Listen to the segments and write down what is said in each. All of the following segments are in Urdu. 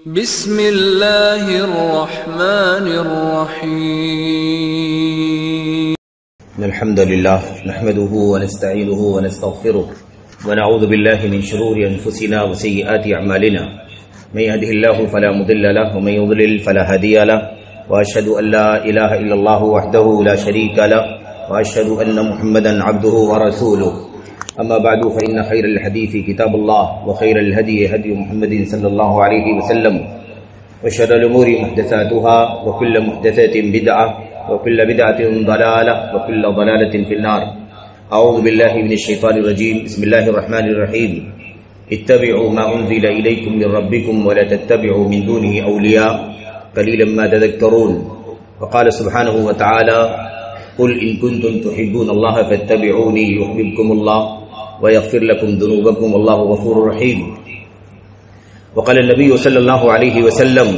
بسم اللہ الرحمن الرحیم الحمد للہ نحمده ونستعینه ونستغفره ونعوذ باللہ من شرور انفسنا وسیئات اعمالنا من يهده الله فلا مضل له ومن يضلل فلا هادي له واشهد ان لا اله الا الله وحده لا شريك له واشهد ان محمدا عبده ورسوله اما بعد فان خير الحديث كتاب الله وخير الهدي هدي محمد صلى الله عليه وسلم وشر الامور محدثاتها وكل محدثة بدعة وكل بدعة ضلالة وكل ضلالة في النار. اعوذ بالله من الشيطان الرجيم. بسم الله الرحمن الرحيم. اتبعوا ما انزل اليكم من ربكم ولا تتبعوا من دونه اولياء قليلا ما تذكرون. وقال سبحانه وتعالى قل ان كنتم تحبون الله فاتبعوني يحببكم الله ويغفر لكم ذنوبكم والله غفور رحيم. وقال النبي صلى الله عليه وسلم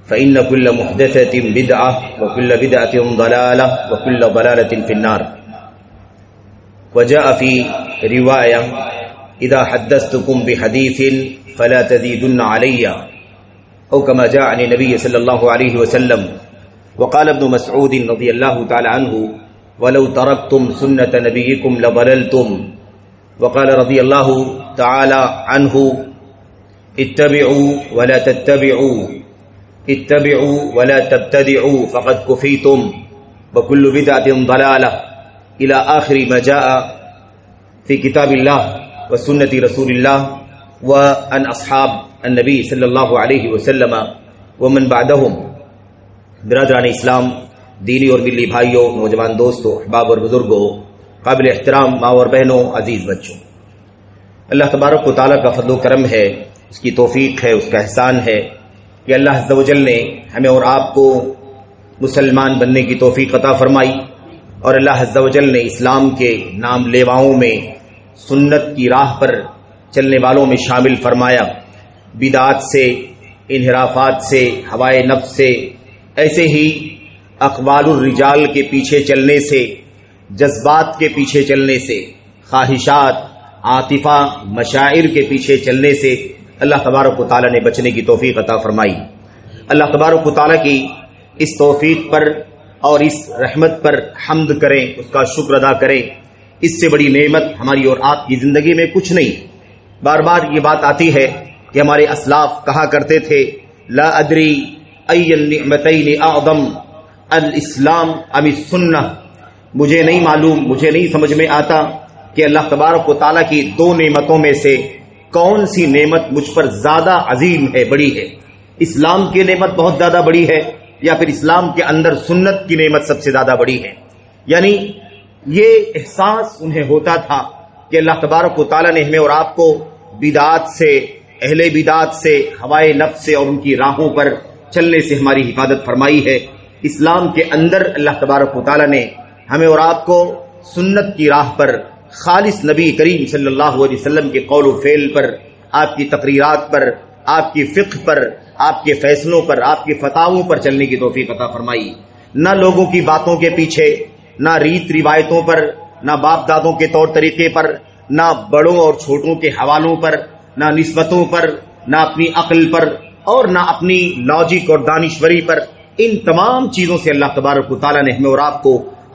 فإن كل محدثة بدعة وكل بدعة ضلالة وكل ضلالة في النار. وجاء في رواية إذا حدثتكم بحديث فلا تزيدن علي أو كما جاء عن النبي صلى الله عليه وسلم. وقال ابن مسعود رضي الله تعالى عنه ولو تركتم سنة نبيكم لضللتم. وقال رضي الله تعالى عنه اتبعوا ولا تتبعوا اتبعوا ولا تبتدعوا فقد كفيتم وكل بدعة ضلالة إلى آخر ما جاء في كتاب الله وسنة رسول الله وعن أصحاب النبي صلى الله عليه وسلم ومن بعدهم. برادران اسلام، دینی اور ملی بھائیوں، نوجوان دوستوں، احباب اور بزرگوں، قابل احترام ماں اور بہنوں، عزیز بچوں، اللہ تبارک و تعالیٰ کا فضل و کرم ہے، اس کی توفیق ہے، اس کا احسان ہے کہ اللہ عز و جل نے ہمیں اور آپ کو مسلمان بننے کی توفیق عطا فرمائی، اور اللہ عز و جل نے اسلام کے نام لیواؤں میں سنت کی راہ پر چلنے والوں میں شامل فرمایا. بدعات سے، انحرافات سے، ہوائے نفس سے، ایسے ہی اقوال الرجال کے پیچھے چلنے سے، جذبات کے پیچھے چلنے سے، خواہشات، عاطفہ، مشاعر کے پیچھے چلنے سے اللہ تبارک و تعالیٰ نے بچنے کی توفیق عطا فرمائی. اللہ تبارک و تعالیٰ کی اس توفیق پر اور اس رحمت پر حمد کریں، اس کا شکر ادا کریں. اس سے بڑی نعمت ہماری اور آپ کی زندگی میں کچھ نہیں. بار بار یہ بات آتی ہے کہ ہمارے اسلاف کہا کرتے تھے لا ادری ای النعمتین اعظم الاسلام ام السنہ. مجھے نہیں معلوم، مجھے نہیں سمجھ میں آتا کہ اللہ تبارک و تعالیٰ کی دو نعمتوں میں سے کون سی نعمت مجھ پر زیادہ عظیم ہے، بڑی ہے. اسلام کی نعمت بہت زیادہ بڑی ہے یا پھر اسلام کے اندر سنت کی نعمت سب سے زیادہ بڑی ہے. یعنی یہ احساس انہیں ہوتا تھا کہ اللہ تبارک و تعالیٰ نے ہمیں اور آپ کو بدعات سے، اہل بدعات سے، ہوائے نفس سے اور ان کی راہوں پر چلنے سے ہماری حفاظت فرمائی ہے. اسلام کے اندر اللہ تبارک و تعالیٰ نے ہمیں اور آپ کو سنت کی راہ پر، خالص نبی کریم صلی اللہ علیہ وسلم کے قول و فعل پر، آپ کی تقریرات پر، آپ کی فقہ پر، آپ کے فیصلوں پر، آپ کے فتاووں پر چلنے کی توفیق عطا فرمائی. نہ لوگوں کی باتوں کے پیچھے، نہ ریت روایتوں پر، نہ باپ دادوں کے طور طریقے پر، نہ بڑوں اور چھوٹوں کے حوالوں پر، نہ نسبتوں پر، نہ اپنی عقل پر اور نہ اپنی لاجک اور دانشوری پر. ان تمام چیزوں سے اللہ تبارک و تعالیٰ نے ہمیں اور آپ کو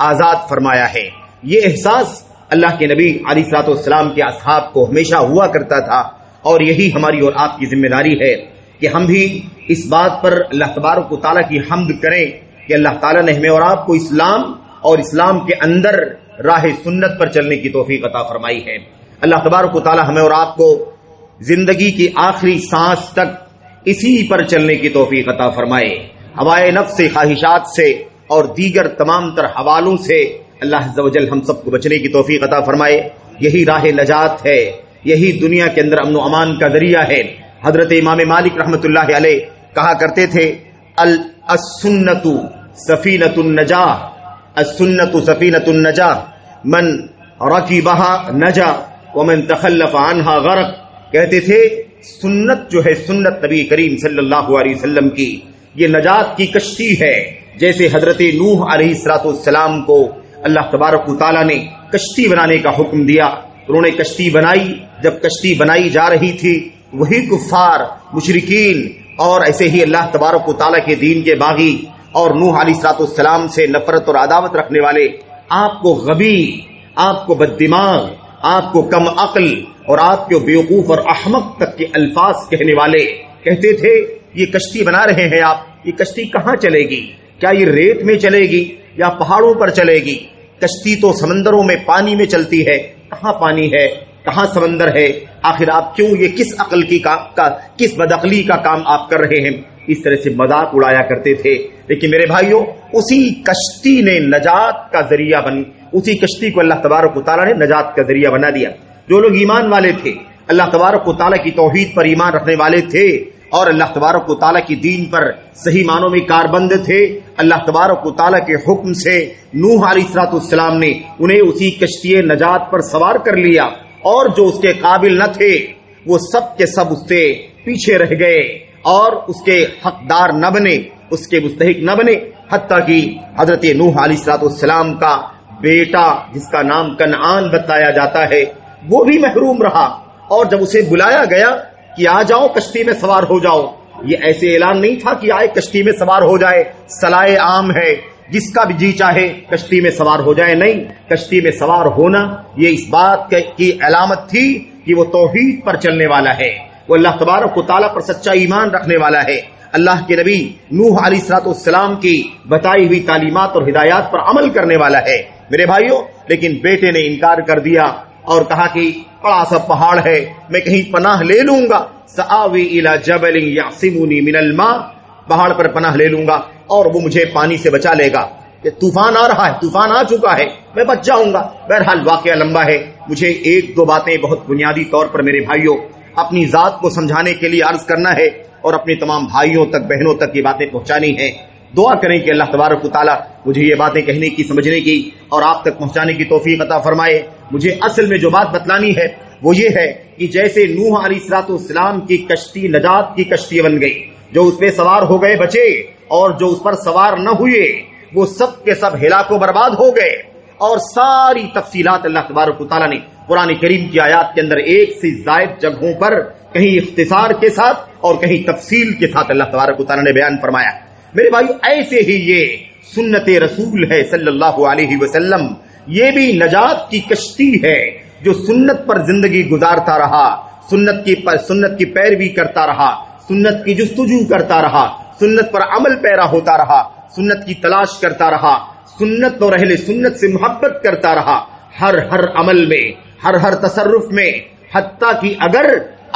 آزاد فرمایا ہے. یہ احساس اللہ کے نبی علیہ الصلوۃ والسلام کے اصحاب کو ہمیشہ ہوا کرتا تھا، اور یہی ہماری اور آپ کی ذمہ داری ہے کہ ہم بھی اس بات پر اللہ تبارک و تعالیٰ کی حمد کریں کہ اللہ تعالیٰ نے ہمیں اور آپ کو اسلام اور اسلام کے اندر راہ سنت پر چلنے کی توفیق عطا فرمائی ہے. اللہ تبارک و تعالیٰ ہمیں اور آپ کو زندگی کی آخری سانس تک اسی پر چلنے کی توفیق عطا فرمائے. ہوائے نفس سے، خواہشات سے اور دیگر تمام تر حوالوں سے اللہ عز و جل ہم سب کو بچنے کی توفیق عطا فرمائے. یہی راہ نجات ہے، یہی دنیا کے اندر امن و امان کا ذریعہ ہے. حضرت امام مالک رحمۃ اللہ علیہ کہا کرتے تھے السنت سفینۃ النجاہ، السنت سفینۃ النجاہ من رکبہا نجا ومن تخلف عنہا غرق. کہتے تھے سنت جو ہے، سنت نبی کریم صلی اللہ علیہ وسلم کی، یہ نجات کی کشتی ہے. جیسے حضرت نوح علیہ السلام کو اللہ تبارک و تعالیٰ نے کشتی بنانے کا حکم دیا، انہوں نے کشتی بنائی. جب کشتی بنائی جا رہی تھی وہی کفار مشرکین اور ایسے ہی اللہ تبارک و تعالیٰ کے دین کے باغی اور نوح علیہ السلام سے نفرت اور عداوت رکھنے والے آپ کو غبی، آپ کو بد دماغ، آپ کو کم عقل اور آپ کو بیوقوف اور احمق تک کے الفاظ کہنے والے کہتے تھے یہ کشتی بنا رہے ہیں آپ، یہ کشتی کہاں چلے گی؟ کیا یہ ریت میں چلے گی یا پہاڑوں پر چلے گی؟ کشتی تو سمندروں میں پانی میں چلتی ہے، کہاں پانی ہے کہاں سمندر ہے؟ آخر آپ کیوں یہ کس عقل کی کس بدعقلی کا کام آپ کر رہے ہیں؟ اس طرح سے مذاق اڑایا کرتے تھے. لیکن میرے بھائیوں، اسی کشتی نے نجات کا ذریعہ اسی کشتی کو اللہ تبارک و تعالیٰ نے نجات کا ذریعہ بنا دیا. جو لوگ ایمان والے تھے، اللہ تبارک و تعالیٰ کی توحید پر ایمان رکھنے والے تھے اور اللہ تبارک و تعالیٰ کی دین پر صحیح معنوں میں کاربند تھے، اللہ تبارک و تعالیٰ کے حکم سے نوح علیہ السلام نے انہیں اسی کشتی نجات پر سوار کر لیا، اور جو اس کے قابل نہ تھے وہ سب کے سب اس سے پیچھے رہ گئے اور اس کے حقدار نہ بنے، اس کے مستحق نہ بنے. حتیٰ کہ حضرت نوح علیہ السلام کا بیٹا جس کا نام کنعان بتایا جاتا ہے وہ بھی محروم رہا، اور جب اسے بلایا گیا کہ آ جاؤ کشتی میں سوار ہو جاؤ، یہ ایسے اعلان نہیں تھا کہ آئے کشتی میں سوار ہو جائے، صلاح عام ہے جس کا بھی جی چاہے کشتی میں سوار ہو جائے. نہیں، کشتی میں سوار ہونا یہ اس بات کی علامت تھی کہ وہ توحید پر چلنے والا ہے، وہ اللہ تبارک و تعالیٰ پر سچا ایمان رکھنے والا ہے، اللہ کے نبی نوح علیہ السلام کی بتائی ہوئی تعلیمات اور ہدایات پر عمل کرنے والا ہے. میرے بھائیوں، لیکن بیٹے نے انکار کر دیا اور کہا کہ بڑا سا پہاڑ ہے، میں کہیں پناہ لے لوں گا، سآوی الی جبل یعصمنی من الماء، پہاڑ پر پناہ لے لوں گا اور وہ مجھے پانی سے بچا لے گا. کہ طوفان آ رہا ہے، طوفان آ چکا ہے، میں بچ جاؤں گا. بہرحال واقعہ لمبا ہے، مجھے ایک دو باتیں بہت بنیادی طور پر میرے بھائیوں اپنی ذات کو سمجھانے کے لیے عرض کرنا ہے اور اپنے تمام بھائیوں تک بہنوں تک یہ باتیں پہنچانی ہیں. دعا کریں کہ اللہ تبارک و تعالیٰ مجھے یہ باتیں کہنے کی، سمجھنے کی اور آپ تک پہنچانے کی توفیق عطا فرمائے. مجھے اصل میں جو بات بتلانی ہے وہ یہ ہے کہ جیسے نوح علیہ السلام کی کشتی نجات کی کشتی بن گئی، جو اس پہ سوار ہو گئے بچے، اور جو اس پر سوار نہ ہوئے وہ سب کے سب ہلاک و برباد ہو گئے. اور ساری تفصیلات اللہ تبارک و تعالیٰ نے قرآن کریم کی آیات کے اندر ایک سے زائد جگہوں پر کہیں اختصار کے ساتھ اور کہیں تفصیل کے ساتھ اللہ تبارک و تعالیٰ نے بیان فرمایا. میرے بھائیو، ایسے ہی یہ سنت رسول ہے صلی اللہ علیہ وسلم، یہ بھی نجات کی کشتی ہے جو سنت پر زندگی گزارتا رہا، سنت کی پیروی کرتا رہا، سنت کی جستجو کرتا رہا، سنت پر عمل پیرا ہوتا رہا، سنت کی تلاش کرتا رہا، سنت اور اہل سنت سے محبت کرتا رہا، ہر عمل میں، ہر تصرف میں. حتیٰ کہ اگر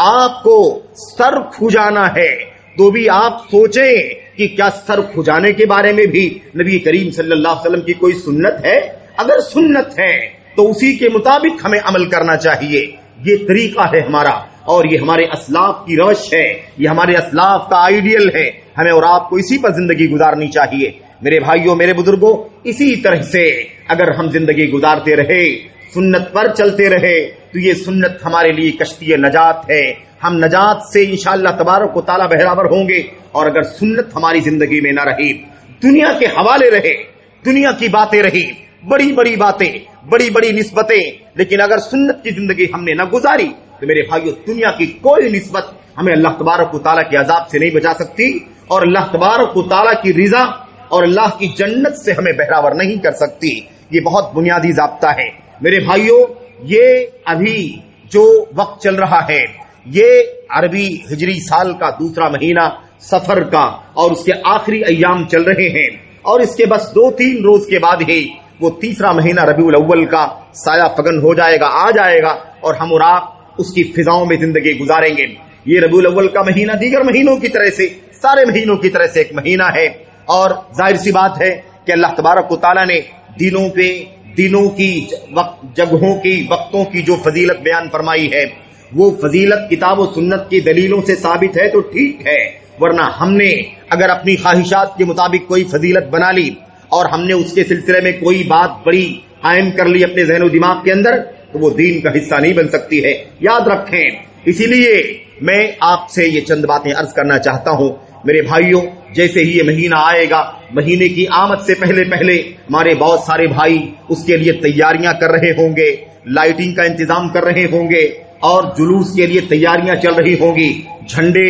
آپ کو سر کھجانا ہے تو بھی آپ سوچیں کہ کیا سر کھجانے کے بارے میں بھی نبی کریم صلی اللہ علیہ وسلم کی کوئی سنت ہے؟ اگر سنت ہے تو اسی کے مطابق ہمیں عمل کرنا چاہیے. یہ طریقہ ہے ہمارا، اور یہ ہمارے اسلاف کی روش ہے، یہ ہمارے اسلاف کا آئیڈیل ہے. ہمیں اور آپ کو اسی پر زندگی گزارنی چاہیے. میرے بھائیوں، میرے بزرگوں، اسی طرح سے اگر ہم زندگی گزارتے رہے، سنت پر چلتے رہے، تو یہ سنت ہمارے لیے کشتی نجات ہے. ہم نجات سے انشاءاللہ تبارک و تعالیٰ بہراور ہوں گے. اور اگر سنت ہماری زندگی میں نہ رہی، دنیا کے حوالے رہے، دنیا کی باتیں رہی، بڑی بڑی باتیں، بڑی بڑی نسبتیں، لیکن اگر سنت کی زندگی ہم نے نہ گزاری تو میرے بھائیو، دنیا کی کوئی نسبت ہمیں اللہ تبارک و تعالیٰ کے عذاب سے نہیں بچا سکتی، اور اللہ تبارک و تعالیٰ کی رضا اور اللہ کی جنت سے ہمیں بہراور نہیں کر سکتی. یہ بہت بنیادی ضابطہ ہے. میرے بھائیو، یہ ابھی جو وقت چل رہا ہے، یہ عربی ہجری سال کا دوسرا مہینہ سفر کا، اور اس کے آخری ایام چل رہے ہیں، اور اس کے بس 2-3 روز کے بعد ہی وہ تیسرا مہینہ ربیع الاول کا سایہ فگن ہو جائے گا، آ جائے گا، اور ہم اور آپ اس کی فضاؤں میں زندگی گزاریں گے. یہ ربیع الاول کا مہینہ دیگر مہینوں کی طرح سے، سارے مہینوں کی طرح سے ایک مہینہ ہے، اور ظاہر سی بات ہے کہ اللہ تبارک و تعالیٰ نے دنوں کی جگہوں کی، وقتوں کی جو فضیلت بیان فرمائی ہے، وہ فضیلت کتاب و سنت کی دلیلوں سے ثابت ہے تو ٹھیک ہے، ورنہ ہم نے اگر اپنی خواہشات کے مطابق کوئی فضیلت بنا لی اور ہم نے اس کے سلسلے میں کوئی بات بڑی قائم کر لی اپنے ذہن و دماغ کے اندر، تو وہ دین کا حصہ نہیں بن سکتی ہے. یاد رکھیں. اسی لیے میں آپ سے یہ چند باتیں عرض کرنا چاہتا ہوں. میرے بھائیوں، جیسے ہی یہ مہینہ آئے گا، مہینے کی آمد سے پہلے ہمارے بہت سارے بھائی اس کے لیے تیاریاں کر رہے ہوں گے، لائٹنگ کا انتظام کر رہے ہوں گے، اور جلوس کے لیے تیاریاں چل رہی ہوں گی، جھنڈے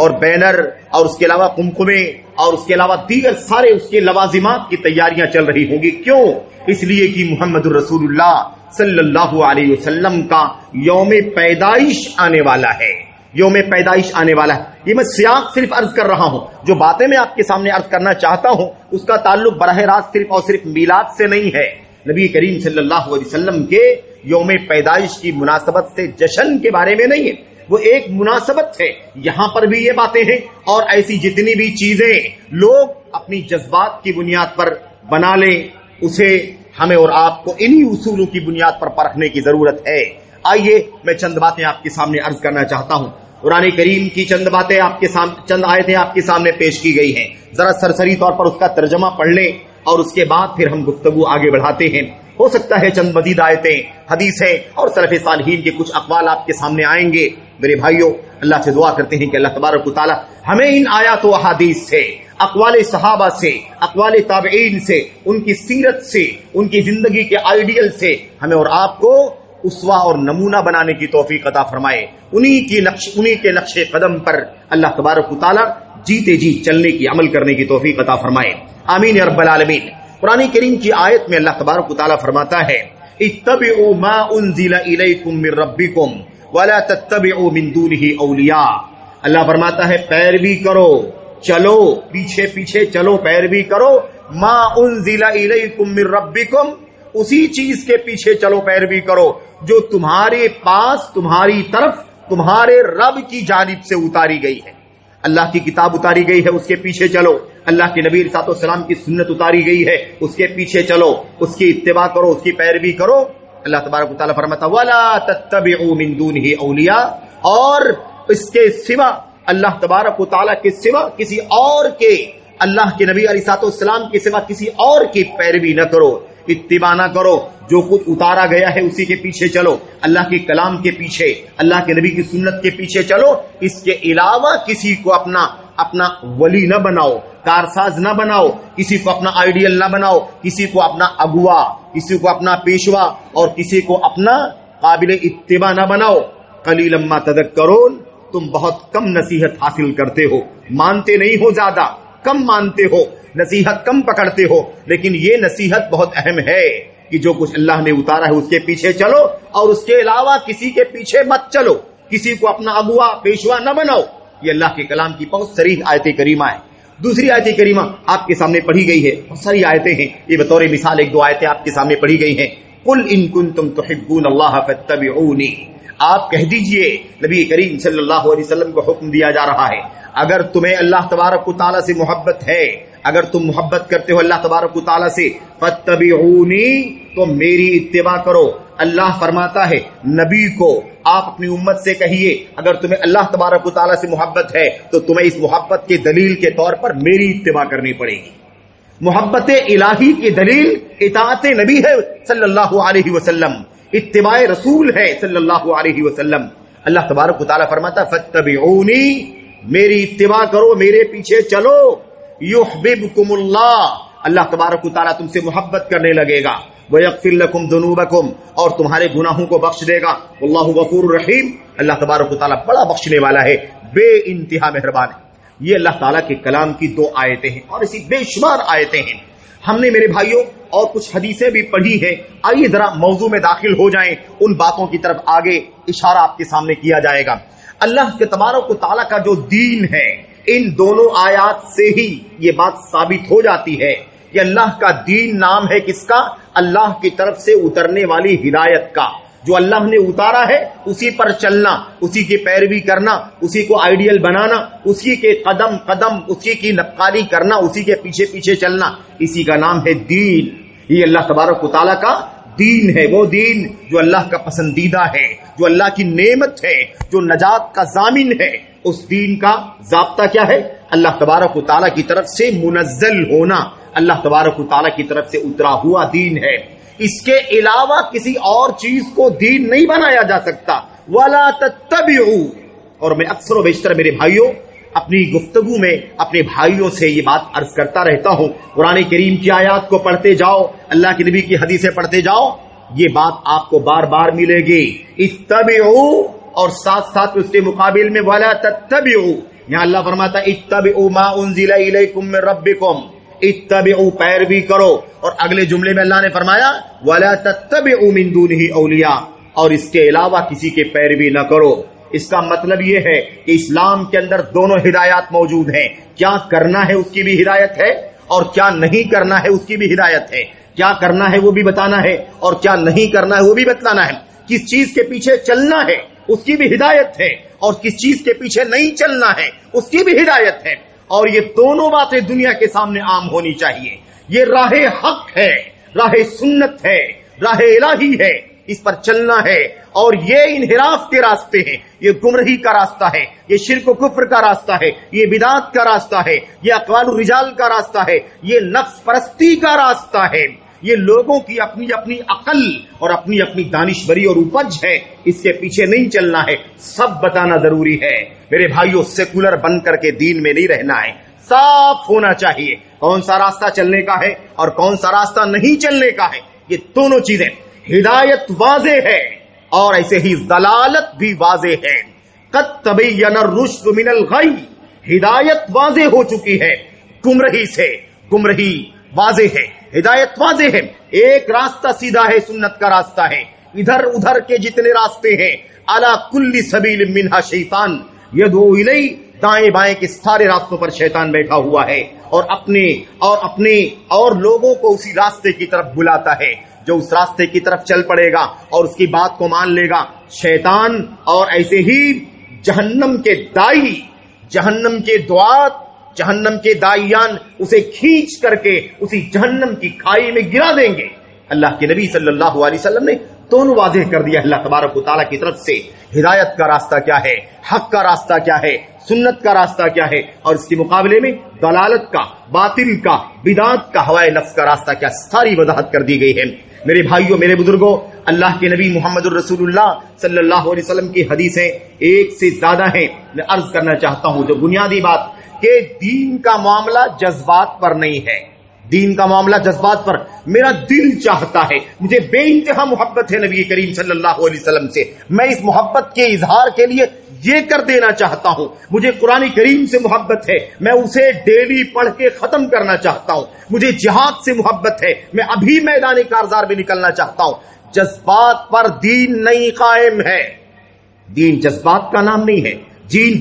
اور بینر اور اس کے علاوہ قمقمے اور اس کے علاوہ دیگر سارے اس کے لوازمات کی تیاریاں چل رہی ہوں گی. کیوں؟ اس لیے کہ محمد الرسول اللہ صلی اللہ علیہ وسلم کا یوم پیدائش آنے والا ہے. یوم پیدائش آنے والا ہے. یہ میں سیاق صرف عرض کر رہا ہوں. جو باتیں میں آپ کے سامنے عرض کرنا چاہتا ہوں اس کا تعلق براہ راست صرف اور صرف میلاد سے نہیں ہے. نبی کریم صلی اللہ علیہ وسلم کے یوم پیدائش کی مناسبت سے جشن کے بارے میں نہیں ہے، وہ ایک مناسبت ہے. یہاں پر بھی یہ باتیں ہیں اور ایسی جتنی بھی چیزیں لوگ اپنی جذبات کی بنیاد پر بنا لیں، اسے ہمیں اور آپ کو انہی اصولوں کی بنیاد پر پرکھنے کی ضرورت ہے. آئیے میں چند باتیں آپ کے سامنے عرض کرنا چاہتا ہوں. قرآن کریم کی چند باتیں آپ کے سامنے، چند آیتیں آپ کے سامنے پیش کی گئی ہیں. ذرا سرسری طور پر اس کا ترجمہ پڑھ لیں اور اس کے بعد پھر ہم گفتگو آگے بڑھاتے ہیں. ہو سکتا ہے چند مزید آیتیں، حدیثیں اور سلف صالحین کے کچھ اقوال آپ کے سامنے آئیں گے. میرے بھائیوں، اللہ سے دعا کرتے ہیں کہ اللہ تبارک و تعالی ہمیں ان آیات و احادیث سے، اقوال صحابہ سے، اقوال تابعین سے، ان کی سیرت سے، ان کی زندگی کے آئیڈیل سے ہمیں اور آپ کو اسوہ اور نمونہ بنانے کی توفیق عطا فرمائے. انہی کے نقش قدم پر اللہ تبارک و تعالی جیتے جی چلنے کی، عمل کرنے کی توفیق عطا فرمائے. آمین یا رب العالمین. قرآن کریم کی آیت میں اللہ تبارک و تعالی فرماتا ہے اتبعوا ما انزل الیکم من ربکم ولا تتبعوا من دونہ اولیاء. اللہ فرماتا ہے پیروی کرو، چلو پیچھے پیچھے چلو، پیروی کرو ما انزل الیکم من ربکم، اسی چیز کے پیچھے چلو، پیروی کرو جو تمہارے پاس، تمہاری طرف، تمہارے رب کی جانب سے اتاری گئی ہے. اللہ کی کتاب اتاری گئی ہے، اس کے پیچھے چلو. اللہ کے نبی علیہ السلام کی سنت اتاری گئی ہے، اس کے پیچھے چلو، اس کی اتباع کرو، اس کی پیروی کرو. اللہ تبارک و تعالیٰ فرماتا وَلَا تَتَّبِعُوا مِن دُونِهِ أَوْلِيَاءَ، اور اس کے سوا، اللہ تبارک و تعالیٰ کے سوا کسی اور کے، اللہ کے نبی علیہ السلام کے سوا کسی اور کی پیروی نہ کرو، اتباع نہ کرو. جو کچھ اتارا گیا ہے اسی کے پیچھے چلو، اللہ کے کلام کے پیچھے، اللہ کے نبی کی سنت کے پیچھے چلو. اس کے علاوہ کسی کو اپنا ولی نہ بناؤ، کارساز نہ بناؤ، کسی کو اپنا آئیڈیل نہ بناؤ، کسی کو اپنا اگوا، کسی کو اپنا پیشوا اور کسی کو اپنا قابل اتباع نہ بناؤ. قلیلا ما تذکرون، تم بہت کم نصیحت حاصل کرتے ہو، مانتے نہیں ہو، زیادہ کم مانتے ہو، نصیحت کم پکڑتے ہو. لیکن یہ نصیحت بہت اہم ہے کہ جو کچھ اللہ نے اتارا ہے اس کے پیچھے چلو اور اس کے علاوہ کسی کے پیچھے مت چلو، کسی کو اپنا اگوا پیشوا نہ بناؤ. یہ اللہ کے کلام کی بہت صریح آیت کریمہ ہے. دوسری آیت کریمہ آپ کے سامنے پڑھی گئی ہے، بہت ساری آیتیں ہیں، یہ بطور مثال ایک دو آیتیں آپ کے سامنے پڑھی گئی ہیں. قل ان کنتم تحبون اللہ فاتبعونی، آپ کہہ دیجئے، نبی کریم صلی اللہ علیہ وسلم کو حکم دیا جا رہا ہے، اگر تمہیں اللہ تبارک و تعالیٰ سے محبت ہے، اگر تم محبت کرتے ہو اللہ تبارک و تعالیٰ سے، فاتبعونی، تو میری اتباع کرو. اللہ فرماتا ہے نبی کو آپ اپنی امت سے کہیے اگر تمہیں اللہ تبارک و تعالیٰ سے محبت ہے تو تمہیں اس محبت کے دلیل کے طور پر میری اتباع کرنی پڑے گی. محبت الہی کی دلیل اطاعت نبی ہے صلی اللہ علیہ وسلم، اتباع رسول ہے صلی اللہ علیہ وسلم. اللہ تبارک و تعالیٰ فرماتا فاتبعونی، میری اتباع کرو، میرے پیچھے چلو. یحببکم اللہ، اللہ تبارک و تعالیٰ تم سے محبت کرنے لگے گا. وَيَغْفِرْ لَكُمْ ذُنُوبَكُمْ، اور تمہارے گناہوں کو بخش دے گا. واللہ غفور رحیم، اللہ تبارک و تعالیٰ بڑا بخشنے والا ہے، بے انتہا مہربان ہے. یہ اللہ تعالیٰ کے کلام کی دو آیتیں ہیں اور اسی بے شمار آیتیں ہیں. ہم نے میرے بھائیوں اور کچھ حدیثیں بھی پڑھی ہیں. آئیے ذرا موضوع میں داخل ہو جائیں، ان باتوں کی طرف آگے اشارہ آپ کے سامنے کیا جائے گا. اللہ کے تبارک و تعالیٰ کا جو دین ہے، ان دونوں آیات سے ہی یہ بات ثابت ہو جاتی ہے کہ اللہ کا دین نام ہے کس کا؟ اللہ کی طرف سے اترنے والی ہدایت کا. جو اللہ نے اتارا ہے اسی پر چلنا، اسی کی پیروی کرنا، اسی کو آئیڈیل بنانا، اسی کے قدم قدم اسی کی نقالی کرنا، اسی کے پیچھے پیچھے چلنا، اسی کا نام ہے دین. یہ اللہ تبارک و تعالیٰ کا دین ہے، وہ دین جو اللہ کا پسندیدہ ہے، جو اللہ کی نعمت ہے، جو نجات کا ضامن ہے. اس دین کا ضابطہ کیا ہے؟ اللہ تبارک و تعالیٰ کی طرف سے منزل ہونا، اللہ تبارک و تعالیٰ کی طرف سے اترا ہوا دین ہے. اس کے علاوہ کسی اور چیز کو دین نہیں بنایا جا سکتا. وَلَا تَتَّبِعُوا، اور میں اکثر و بیشتر میرے بھائیوں اپنی گفتگو میں اپنے بھائیوں سے یہ بات عرض کرتا رہتا ہوں، قرآن کریم کی آیات کو پڑھتے جاؤ، اللہ کے نبی کی حدیثیں پڑھتے جاؤ، یہ بات آپ کو بار بار ملے گی. اتبعوا اور ساتھ ساتھ اس کے مقابل میں وَلَا تَتَّبِعُوا، یہاں اللہ فرماتا ہے اتبعوا ما انزل الیکم من ربکم، اتبعوا پیروی کرو، اور اگلے جملے میں اللہ نے فرمایا وَلَا تَتَّبِعُوا مِن دُونِهِ اولیاء، اور اس کے علاوہ کسی کے پیروی نہ کرو۔ اس کا مطلب یہ ہے کہ اسلام کے اندر دونوں ہدایات موجود ہیں، کیا کرنا ہے اس کی بھی ہدایت ہے اور کیا نہیں کرنا ہے اس کی بھی ہدایت ہے، کیا کرنا ہے وہ بھی بتانا ہے اور کیا نہیں کرنا ہے وہ بھی بتلانا ہے، کس چیز کے پیچھے چلنا ہے اس کی بھی ہدایت ہے اور کس چیز کے پیچھے نہیں چلنا ہے اس کی بھی ہدایت ہے، اور یہ دونوں باتیں دنیا کے سامنے عام ہونی چاہیے۔ یہ راہ حق ہے، راہ سنت ہے، راہ الہی ہے، اس پر چلنا ہے، اور یہ انحراف کے راستے ہیں، یہ گمراہی کا راستہ ہے، یہ شرک و کفر کا راستہ ہے، یہ بدعت کا راستہ ہے، یہ اقوال الرجال کا راستہ ہے، یہ نفس پرستی کا راستہ ہے، یہ لوگوں کی اپنی اپنی عقل اور اپنی اپنی دانشوری اور اپج ہے، اس کے پیچھے نہیں چلنا ہے، سب بتانا ضروری ہے۔ میرے بھائیوں، سیکولر بن کر کے دین میں نہیں رہنا ہے، صاف ہونا چاہیے کون سا راستہ چلنے کا ہے اور کون سا راستہ نہیں چلنے کا ہے، یہ دونوں چیزیں، ہدایت واضح ہے اور ایسے ہی ضلالت بھی واضح ہے۔ قد تبین الرشد من الغی، ہدایت واضح ہو چکی ہے گمراہی سے، گمراہی واضح ہے، ہدایت واضح ہے، ایک راستہ سیدھا ہے، سنت کا راستہ ہے، ادھر ادھر کے جتنے راستے ہیں علی کل سبیل منہا شیطان یدعو الی، دائیں بائیں کے سارے راستوں پر شیطان بیٹھا ہوا ہے اور اپنے اور لوگوں کو اسی راستے کی طرف بلاتا ہے۔ جو اس راستے کی طرف چل پڑے گا اور اس کی بات کو مان لے گا، شیطان اور ایسے ہی جہنم کے دائی، جہنم کے دعات، جہنم کے دائیان اسے کھینچ کر کے اسی جہنم کی کھائی میں گرا دیں گے۔ اللہ کے نبی صلی اللہ علیہ وسلم نے دونوں واضح کر دیا اللہ تبارک و تعالیٰ کی طرف سے ہدایت کا راستہ کیا ہے، حق کا راستہ کیا ہے، سنت کا راستہ کیا ہے، اور اس کے مقابلے میں ضلالت کا، باطل کا، بدعت کا، ہوائے نفس کا راستہ کیا، ساری وضاحت کر دی گئی ہے۔ میرے بھائیوں، میرے بزرگوں، اللہ کے نبی محمد الرسول اللہ صلی اللہ علیہ وسلم کی حدیثیں ایک سے زیادہ ہیں۔ میں عرض کرنا چاہتا ہوں جو بنیادی بات کہ دین کا معاملہ جذبات پر نہیں ہے، دین کا معاملہ جذبات پر، میرا دل چاہتا ہے، مجھے بے انتہا محبت ہے نبی کریم صلی اللہ علیہ وسلم سے، میں اس محبت کے اظہار کے لیے یہ کر دینا چاہتا ہوں، مجھے قرآن کریم سے محبت ہے، میں اسے ڈیلی پڑھ کے ختم کرنا چاہتا ہوں، مجھے جہاد سے محبت ہے، میں ابھی میدان کارزار میں نکلنا چاہتا ہوں۔ جذبات پر دین نہیں قائم ہے، دین جذبات کا نام نہیں ہے،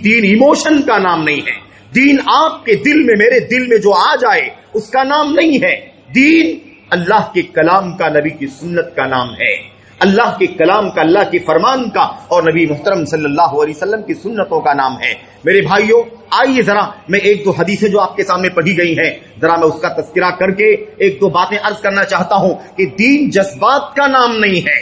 دین ایموشن کا نام نہیں ہے، دین آپ کے دل میں، میرے دل میں جو آ جائے اس کا نام نہیں ہے، دین اللہ کے کلام کا، نبی کی سنت کا نام ہے، اللہ کے کلام کا، اللہ کے فرمان کا، اور نبی محترم صلی اللہ علیہ وسلم کی سنتوں کا نام ہے۔ میرے بھائیوں، آئیے ذرا میں ایک دو حدیثیں جو آپ کے سامنے پڑھی گئی ہیں، ذرا میں اس کا تذکرہ کر کے ایک دو باتیں عرض کرنا چاہتا ہوں کہ دین جذبات کا نام نہیں ہے۔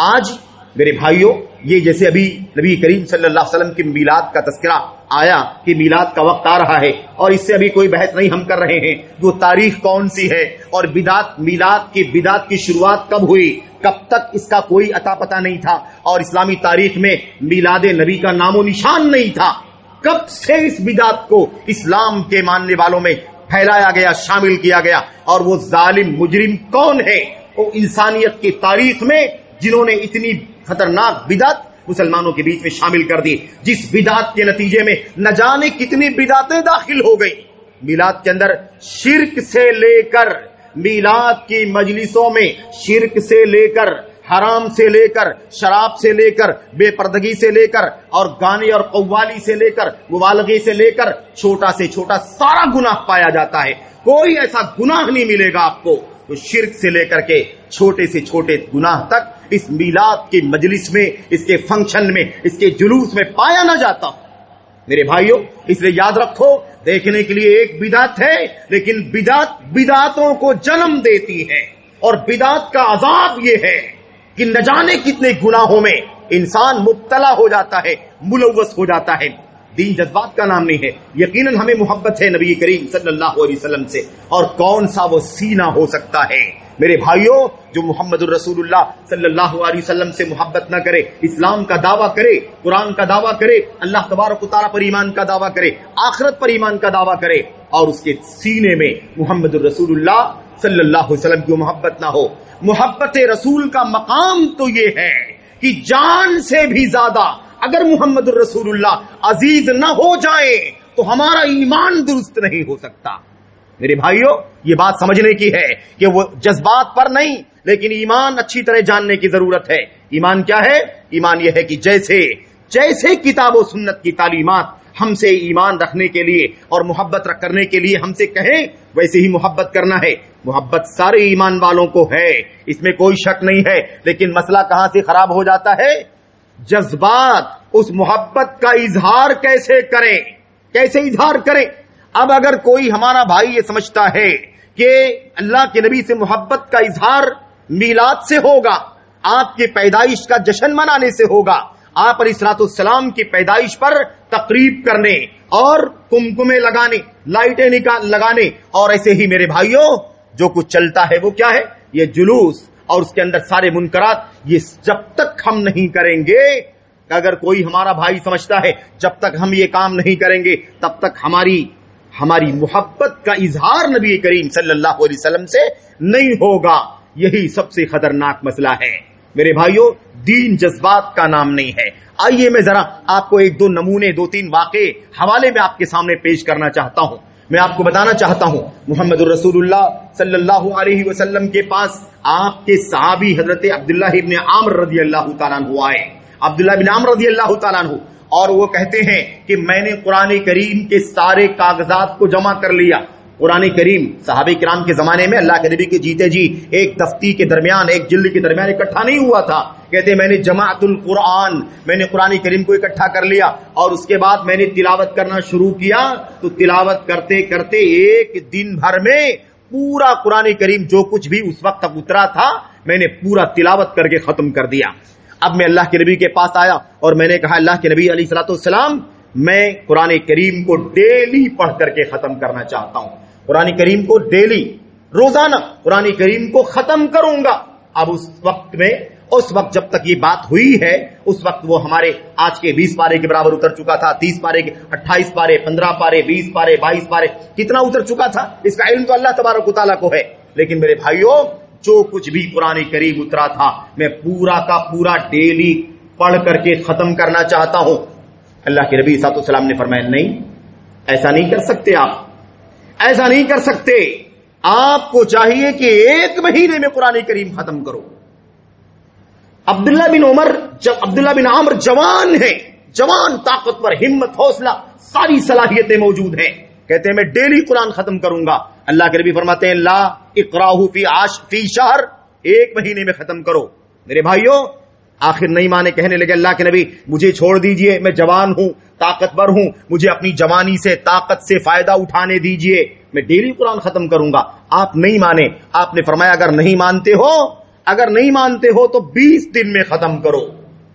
آج میرے بھائیوں، یہ جیسے ابھی نبی کریم صلی اللہ علیہ وسلم کی میلاد کا تذکرہ آیا کہ میلاد کا وقت آ رہا ہے، اور اس سے ابھی کوئی بحث نہیں ہم کر رہے ہیں وہ تاریخ کون سی ہے اور میلاد کی شروعات کب ہوئی، کب تک اس کا کوئی عطا پتہ نہیں تھا، اور اسلامی تاریخ میں میلاد نبی کا نام و نشان نہیں تھا، کب سے اس بدعت کو اسلام کے ماننے والوں میں پھیلایا گیا، شامل کیا گیا، اور وہ ظالم مجرم کون ہے وہ انسانیت کی تاریخ میں جنہوں نے اتنی خطرناک بدعت مسلمانوں کے بیچ میں شامل کر دی، جس بدعت کے نتیجے میں نہ جانے کتنی بدعتیں داخل ہو گئی۔ میلاد کے اندر شرک سے لے کر، میلاد کی مجلسوں میں شرک سے لے کر، حرام سے لے کر، شراب سے لے کر، بے پردگی سے لے کر، اور گانے اور قوالی سے لے کر، مبالغے سے لے کر، چھوٹا سے چھوٹا سارا گناہ پایا جاتا ہے، کوئی ایسا گناہ نہیں ملے گا آپ کو تو شرک سے لے کر کے چھوٹے سے چھوٹے گناہ تک اس میلاد کی مجلس میں، اس کے فنکشن میں، اس کے جلوس میں پایا نہ جاتا۔ میرے بھائیوں، اس لیے یاد رکھو، دیکھنے کے لیے ایک بدعت ہے، لیکن بدعت بدعتوں کو جنم دیتی ہے، اور بدعت کا عذاب یہ ہے کہ نہ جانے کتنے گناہوں میں انسان مبتلا ہو جاتا ہے، ملوث ہو جاتا ہے۔ دین جذبات کا نام نہیں ہے، یقیناً ہمیں محبت ہے نبی کریم صلی اللہ علیہ وسلم سے، اور کون سا وہ سینہ ہو سکتا ہے میرے بھائیوں جو محمد الرسول اللہ صلی اللہ علیہ وسلم سے محبت نہ کرے، اسلام کا دعویٰ کرے، قرآن کا دعویٰ کرے، اللہ تبارک و تعالیٰ پر ایمان کا دعویٰ کرے، آخرت پر ایمان کا دعویٰ کرے، اور اس کے سینے میں محمد الرسول اللہ صلی اللہ علیہ وسلم کی محبت نہ ہو۔ محبت رسول کا مقام تو یہ ہے کہ جان سے بھی زیادہ اگر محمد الرسول اللہ عزیز نہ ہو جائے تو ہمارا ایمان درست نہیں ہو سکتا۔ میرے بھائیوں، یہ بات سمجھنے کی ہے کہ وہ جذبات پر نہیں، لیکن ایمان اچھی طرح جاننے کی ضرورت ہے۔ ایمان کیا ہے؟ ایمان یہ ہے کہ جیسے کتاب و سنت کی تعلیمات ہم سے ایمان رکھنے کے لیے اور محبت کرنے کے لیے ہم سے کہیں، ویسے ہی محبت کرنا ہے۔ محبت سارے ایمان والوں کو ہے، اس میں کوئی شک نہیں ہے، لیکن مسئلہ کہاں سے خراب ہو جاتا ہے؟ جذبات، اس محبت کا اظہار کیسے اظہار کریں؟ اب اگر کوئی ہمارا بھائی یہ سمجھتا ہے کہ اللہ کے نبی سے محبت کا اظہار میلاد سے ہوگا، آپ کی پیدائش کا جشن منانے سے ہوگا، آپ علیہ الصلوۃ والسلام کی پیدائش پر تقریب کرنے اور کمکمے لگانے، لائٹیں لگانے، اور ایسے ہی میرے بھائیوں جو کچھ چلتا ہے وہ کیا ہے؟ یہ جلوس اور اس کے اندر سارے منکرات، یہ جب تک ہم نہیں کریں گے، اگر کوئی ہمارا بھائی سمجھتا ہے جب تک ہم یہ کام نہیں کریں گے تب تک ہماری محبت کا اظہار نبی کریم صلی اللہ علیہ وسلم سے نہیں ہوگا، یہی سب سے خطرناک مسئلہ ہے۔ میرے بھائیوں، دین جذبات کا نام نہیں ہے۔ آئیے میں ذرا آپ کو ایک دو نمونے، دو تین واقعے حوالے میں آپ کے سامنے پیش کرنا چاہتا ہوں۔ میں آپ کو بتانا چاہتا ہوں محمد الرسول اللہ صلی اللہ علیہ وسلم کے پاس آپ کے صحابی حضرت عبداللہ ابن عامر رضی اللہ تعالیٰ عنہ آئے، عبداللہ بن عامر رضی اللہ تعالیٰ عنہ، اور وہ کہتے ہیں کہ میں نے قرآن کریم کے سارے کاغذات کو جمع کر لیا۔ قرآن کریم صحابہ کرام کے زمانے میں اللہ کے نبی کے جیتے جی ایک دفتی کے درمیان، ایک جلد کے درمیان اکٹھا نہیں ہوا تھا۔ کہتے میں نے جماعت القرآن، میں نے قرآن کریم کو اکٹھا کر لیا، اور اس کے بعد میں نے تلاوت کرنا شروع کیا، تو تلاوت کرتے کرتے ایک دن بھر میں پورا قرآن کریم جو کچھ بھی اس وقت تک اترا تھا میں نے پورا تلاوت کر کے ختم کر دیا۔ اب میں اللہ کے نبی کے پاس آیا اور میں نے کہا اللہ کے نبی علیہ الصلوۃ والسلام، میں قرآن کریم کو ڈیلی پڑھ کر کے ختم کرنا چاہتا ہوں، قرآن کریم کو ڈیلی، روزانہ قرآن کریم کو ختم کروں گا۔ اب اس وقت جب تک یہ بات ہوئی ہے، اس وقت وہ ہمارے آج کے 20 پارے کے برابر اتر چکا تھا، 30 پارے کے 28 پارے، 15 پارے، 20 پارے، 22 پارے، کتنا اتر چکا تھا اس کا علم تو اللہ تبارک و تعالیٰ کو ہے۔ لیکن میرے بھائیوں، جو کچھ بھی قرآن کریم اترا تھا میں پورا کا پورا ڈیلی پڑھ کر کے ختم کرنا چاہتا ہوں۔ اللہ کے نبی صلی اللہ علیہ وسلم نے فرمایا نہیں، ایسا نہیں کر سکتے، آپ ایسا نہیں کر سکتے، آپ کو چاہیے کہ 1 مہینے میں قرآن کریم ختم کرو۔ عبداللہ بن عامر جوان ہیں، جوان، طاقتور، ہمت، حوصلہ، ساری صلاحیتیں موجود ہیں، کہتے ہیں میں ڈیلی قرآن ختم کروں گا۔ اللہ کے نبی فرماتے ہیں لا اقراہ فی شہر، 1 مہینے میں ختم کرو۔ میرے بھائیوں، آخر نہیں مانے، کہنے لگے اللہ کے نبی مجھے چھوڑ دیجئے، میں جوان ہوں، طاقتور ہوں، مجھے اپنی جوانی سے، طاقت سے فائدہ اٹھانے دیجئے، میں ڈیلی قرآن ختم کروں گا۔ آپ نہیں مانے، آپ نے فرمایا اگر نہیں مانتے ہو تو 20 دن میں ختم کرو۔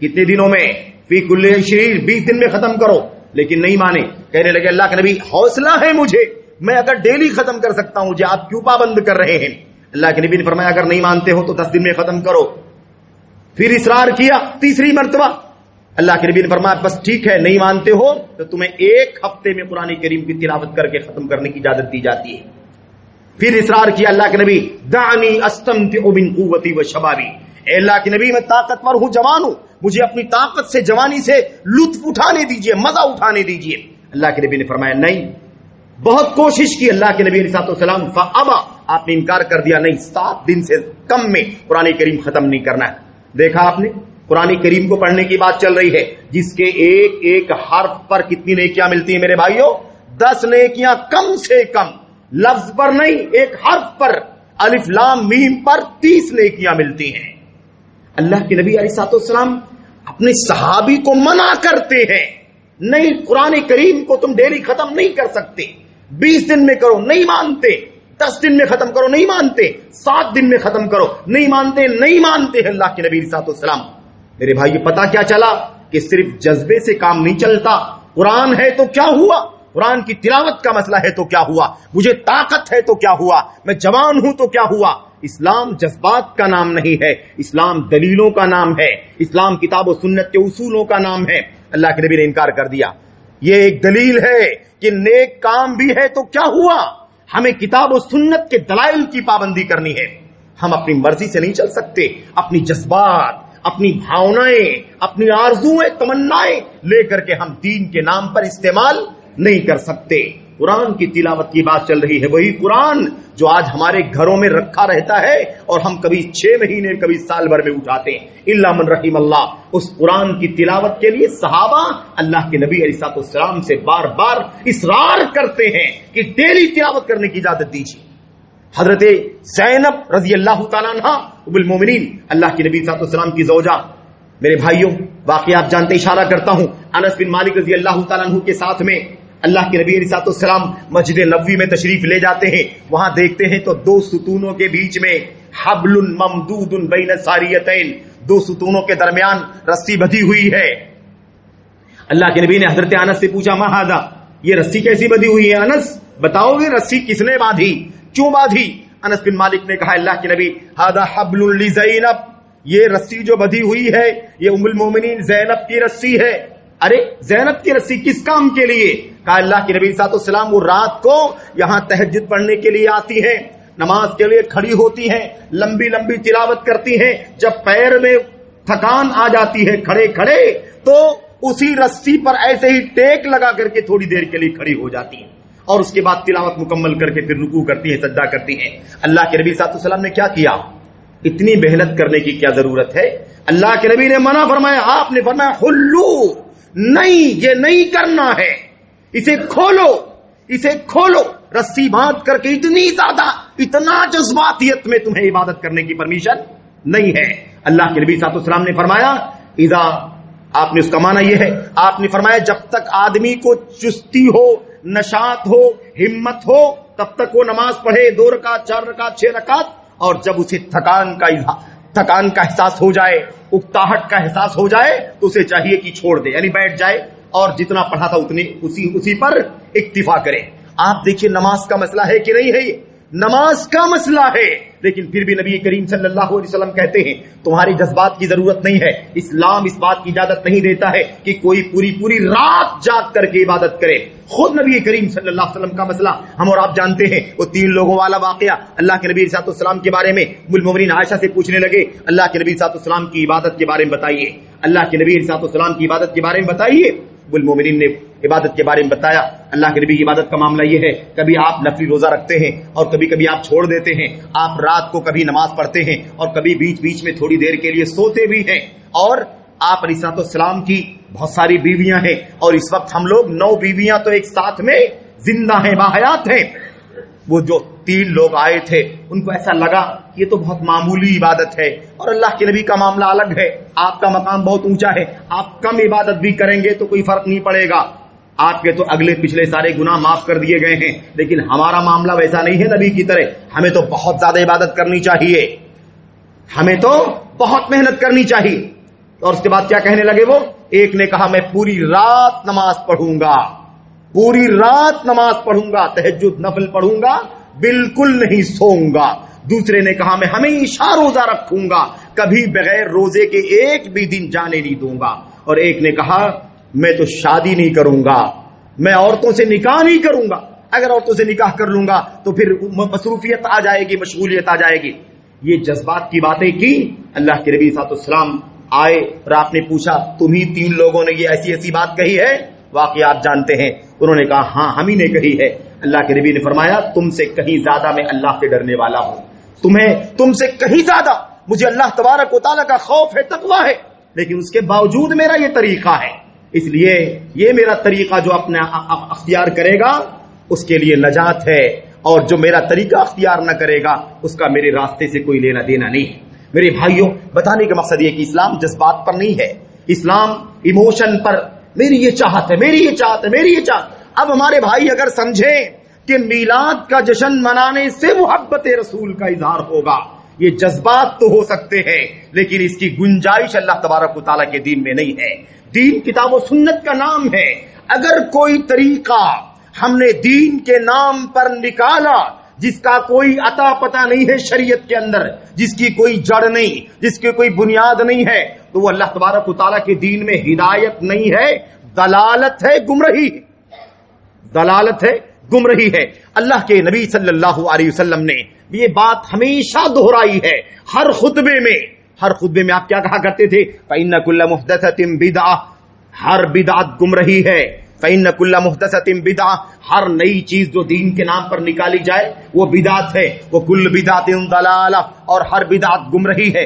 کتنے دنوں میں؟ فی کل 20 دن میں ختم کرو۔ لیکن نہیں مانے، کہنے لگے اللہ کے نبی حوصلہ ہے مجھے، میں اگر ڈیلی ختم کر سکتا ہوں، مجھے آپ کیوں پابند کر رہے ہیں؟ اللہ کے نبی نے فرمایا اگر نہیں مانتے ہو تو 10 دن میں ختم کرو۔ پھر اصرار کیا 3ری مرتبہ، اللہ کے نبی نے فرمایا بس ٹھیک ہے، نہیں مانتے ہو تو تمہیں 1 ہفتے میں قرآن کریم کی تلاوت کر کے ختم کرنے کی اجازت دی جاتی ہے۔ پھر اصرار کیا اللہ کے نبی دعنی استمتع من قوتی و شبابی، اے اللہ کے نبی میں طاقتور ہوں، جوان ہوں، مجھے اپنی طاقت سے، جوانی سے لطف اٹھانے دیجئے، مزہ اٹھانے دیجئے۔ اللہ کے نبی نے فرمایا نہیں، بہت کوشش کی اللہ کے نبی علیہ السلام، فابا، آپ نے انکار کر دیا، نہیں، 7 دن سے کم میں قرآن کریم ختم نہیں کرنا ہے۔ دیکھا آپ نے، قرآن کریم کو پڑھنے کی بات چل رہی ہے، جس کے ایک حرف پر کتنی نیکیاں ملتی ہیں میرے بھائیوں؟ 10 نیکیاں کم سے کم، لفظ پر نہیں، ایک حرف پر، الف لام میم پر 30 نیکیاں ملتی ہیں۔ اللہ کے نبی علیہ السلام اپنے صحابی کو منع کرتے ہیں، نہیں، قرآن کریم کو تم ڈیلی ختم نہیں کر سکتے، 20 دن میں کرو، نہیں مانتے، 10 دن میں ختم کرو، نہیں مانتے، 7 دن میں ختم کرو، نہیں مانتے ہیں اللہ کے نبی علیہ السلام۔ میرے بھائی پتا کیا چلا کہ صرف جذبے سے کام نہیں چلتا، قرآن ہے تو کیا ہوا، قرآن کی تلاوت کا مسئلہ ہے تو کیا ہوا، مجھے طاقت ہے تو کیا ہوا، میں جوان ہوں تو کیا ہوا۔ اسلام جذبات کا نام نہیں ہے، اسلام دلیلوں کا نام ہے، اسلام کتاب و سنت کے اصولوں کا نام ہے۔ اللہ کے نبی نے انکار کر دیا، یہ ایک دلیل ہے کہ نیک کام بھی ہے تو کیا ہوا، ہمیں کتاب و سنت کے دلائل کی پابندی کرنی ہے، ہم اپنی مرضی سے نہیں چل سکتے، اپنی جذبات، اپنی بھاونائیں، اپنی آرزویں، تمنائیں لے کر کے ہم دین کے نام پر استعمال نہیں کر سکتے۔ قرآن کی تلاوت کی بات چل رہی ہے، وہی قرآن جو آج ہمارے گھروں میں رکھا رہتا ہے اور ہم کبھی 6 مہینے کبھی سال بھر میں اٹھاتے ہیں۔ الا من رحم اللہ، اس قرآن کی تلاوت کے لیے صحابہ اللہ کے نبی علیہ الصلوۃ والسلام سے بار بار اصرار کرتے ہیں کہ ڈیلی تلاوت کرنے کی اجازت دیجیے۔ حضرت زینب رضی اللہ تعالیٰ عنہ ام المومنین، اللہ کے نبی صلی اللہ علیہ وسلم کی زوجہ، میرے بھائیوں واقعی آپ جانتے، اشارہ کرتا ہوں، انس بن مالک رضی اللہ تعالیٰ عنہ کے ساتھ میں اللہ کے نبی علیہ الصلوۃ والسلام مسجد نبوی میں تشریف لے جاتے ہیں، وہاں دیکھتے ہیں تو 2 ستونوں کے بیچ میں حبل ممدود بین ساریتین، 2 ستونوں کے درمیان رسی بندھی ہوئی ہے۔ اللہ کے نبی نے حضرت انس سے پوچھا، ما ھذا، یہ رسی کیسی بندھی ہوئی ہے؟ انس بتاؤ گے رسی کس نے باندھی، کیوں باندھی؟ انس بن مالک نے کہا، اللہ کے نبی ھذا حبل لزینب، یہ رسی جو بندھی ہوئی ہے یہ ام المومنین زینب کی رسی ہے۔ ارے زینب کی رسی کس کام کے لیے؟ کہا اللہ کے نبی صلی اللہ علیہ وسلم وہ رات کو یہاں تہجد پڑھنے کے لیے آتی ہیں، نماز کے لیے کھڑی ہوتی ہیں، لمبی لمبی تلاوت کرتی ہیں، جب پیر میں تھکان آ جاتی ہے کھڑے کھڑے تو اسی رسی پر ایسے ہی ٹیک لگا کر کے تھوڑی دیر کے لیے کھڑی ہو جاتی ہیں اور اس کے بعد تلاوت مکمل کر کے پھر رکوع کرتی ہیں، سجدہ کرتی ہیں۔ اللہ کے نبی صلی اللہ علیہ وسلم نے کیا کیا؟ اتنی محنت کرنے کی کیا ضرورت ہے؟ اللہ کے نبی نے منع فرمایا، آپ نے فرمایا حلو، نہیں یہ نہیں کرنا ہے، اسے کھولو، اسے کھولو۔ رسی باندھ کر کے اتنی زیادہ، اتنا جذباتیت میں تمہیں عبادت کرنے کی پرمیشن نہیں ہے۔ اللہ کے نبی صلی اللہ علیہ وسلم نے فرمایا اذا، آپ نے اس کا معنی یہ ہے، آپ نے فرمایا جب تک آدمی کو چستی ہو، نشاط ہو، ہمت ہو، تب تک وہ نماز پڑھے، 2 رکعت 4 رکعت 6 رکعت، اور جب اسے تھکان کا احساس ہو جائے، اکتاہٹ کا احساس ہو جائے تو اسے چاہیے کہ چھوڑ دے، یعنی بیٹھ جائے اور جتنا پڑھا تھا اسی پر اکتفا کرے۔ آپ دیکھیے نماز کا مسئلہ ہے کہ نہیں ہے؟ یہ نماز کا مسئلہ ہے، لیکن پھر بھی نبی کریم صلی اللہ علیہ وسلم کہتے ہیں تمہاری جذبات کی ضرورت نہیں ہے، اسلام اس بات کی اجازت نہیں دیتا ہے کہ کوئی پوری رات جاگ کر کے عبادت کرے۔ خود نبی کریم صلی اللہ علیہ وسلم کا مسئلہ ہم اور آپ جانتے ہیں، وہ 3 لوگوں والا واقعہ اللہ کے نبی صلی اللہ علیہ وسلم کے بارے میں ام المومنین عائشہ سے پوچھنے لگے، اللہ کے نبی صلی اللہ علیہ وسلم کی عبادت کے بارے میں بتائیے، اللہ کے نبی صلی اللہ علیہ وسلم کی عبادت کے بارے میں بتائیے۔ ام المومنین نے عبادت کے بارے میں بتایا۔ اللہ کے نبی کی عبادت کا معاملہ یہ ہے، کبھی آپ نفلی روزہ رکھتے ہیں اور کبھی کبھی آپ چھوڑ دیتے ہیں، آپ رات کو کبھی نماز پڑھتے ہیں اور کبھی بیچ بیچ میں تھوڑی دیر کے لیے سوتے بھی ہیں، اور آپ علیہ الصلوۃ والسلام کی بہت ساری بیویاں ہیں، اور اس وقت ہم لوگ 9 بیویاں تو ایک ساتھ میں زندہ ہیں، باحیات ہیں۔ وہ جو 3 لوگ آئے تھے ان کو ایسا لگا یہ تو بہت معمولی عبادت ہے، اور اللہ کے نبی کا معاملہ الگ ہے، آپ کا مقام بہت اونچا ہے، آپ کم عبادت بھی کریں گے تو کوئی فرق نہیں پڑے گا، آپ کے تو اگلے پچھلے سارے گناہ معاف کر دیے گئے ہیں، لیکن ہمارا معاملہ ویسا نہیں ہے نبی کی طرح، ہمیں تو بہت زیادہ عبادت کرنی چاہیے، ہمیں تو بہت محنت کرنی چاہیے۔ اور اس کے بعد کیا کہنے لگے؟ وہ ایک نے کہا میں پوری رات نماز پڑھوں گا، پوری رات نماز پڑھوں گا، تہجد نفل پڑھوں گا، بالکل نہیں سوؤں گا۔ دوسرے نے کہا میں ہمیشہ روزہ رکھوں گا، کبھی بغیر روزے کے ایک بھی دن جانے نہیں دوں گا۔ اور ایک نے کہا میں تو شادی نہیں کروں گا، میں عورتوں سے نکاح نہیں کروں گا، اگر عورتوں سے نکاح کر لوں گا تو پھر مصروفیت آ جائے گی، مشغولیت آ جائے گی۔ یہ جذبات کی باتیں کی۔ اللہ کے نبی صلی اللہ علیہ وسلم آئے اور آپ نے پوچھا تمہیں 3 لوگوں نے یہ ایسی ایسی بات کہی ہے؟ واقعہ آپ جانتے ہیں، انہوں نے کہا ہاں ہم ہی نے کہی ہے۔ اللہ کے نبی نے فرمایا تم سے کہیں زیادہ میں اللہ سے ڈرنے والا ہوں، تم سے کہیں زیادہ مجھے اللہ تبارک و تعالیٰ کا خوف ہے، تقویٰ ہے، لیکن اس کے باوجود میرا یہ طریقہ ہے، اس لیے یہ میرا طریقہ جو اپنا اختیار کرے گا اس کے لیے نجات ہے، اور جو میرا طریقہ اختیار نہ کرے گا اس کا میرے راستے سے کوئی لینا دینا نہیں ہے۔ میرے بھائیوں، بتانے کا مقصد یہ کہ اسلام جذبات پر نہیں ہے، اسلام ایموشن پر، میری یہ چاہت ہے، میری یہ چاہت ہے، میری یہ چاہت۔ اب ہمارے بھائی اگر سمجھیں کہ میلاد کا جشن منانے سے محبت رسول کا اظہار ہوگا، یہ جذبات تو ہو سکتے ہیں لیکن اس کی گنجائش اللہ تبارک و تعالیٰ کے دین میں نہیں ہے۔ دین کتاب و سنت کا نام ہے، اگر کوئی طریقہ ہم نے دین کے نام پر نکالا جس کا کوئی عطا پتہ نہیں ہے شریعت کے اندر، جس کی کوئی جڑ نہیں، جس کی کوئی بنیاد نہیں ہے، تو وہ اللہ تبارک و تعالیٰ کے دین میں ہدایت نہیں ہے، دلالت ہے، گمراہی، دلالت ہے، گمراہی ہے۔ اللہ کے نبی صلی اللہ علیہ وسلم نے یہ بات ہمیشہ دہرائی ہے، ہر خطبے میں، ہر خطبے میں آپ کیا کہا کرتے تھے؟ فَإِنَّ كُلَّ مُحْدَثَةٍ بِدْعَةٍ، ہر بدعت گمراہی ہے. فَإِنَّ كُلَّ مُحْدَثَةٍ بِدْعَةٍ، ہر نئی چیز جو دین کے نام پر نکالی جائے وہ بدعت ہے. وَكُلُّ بِدْعَةٍ ضَلَالَةٍ، اور ہر بدعت گمراہی ہے.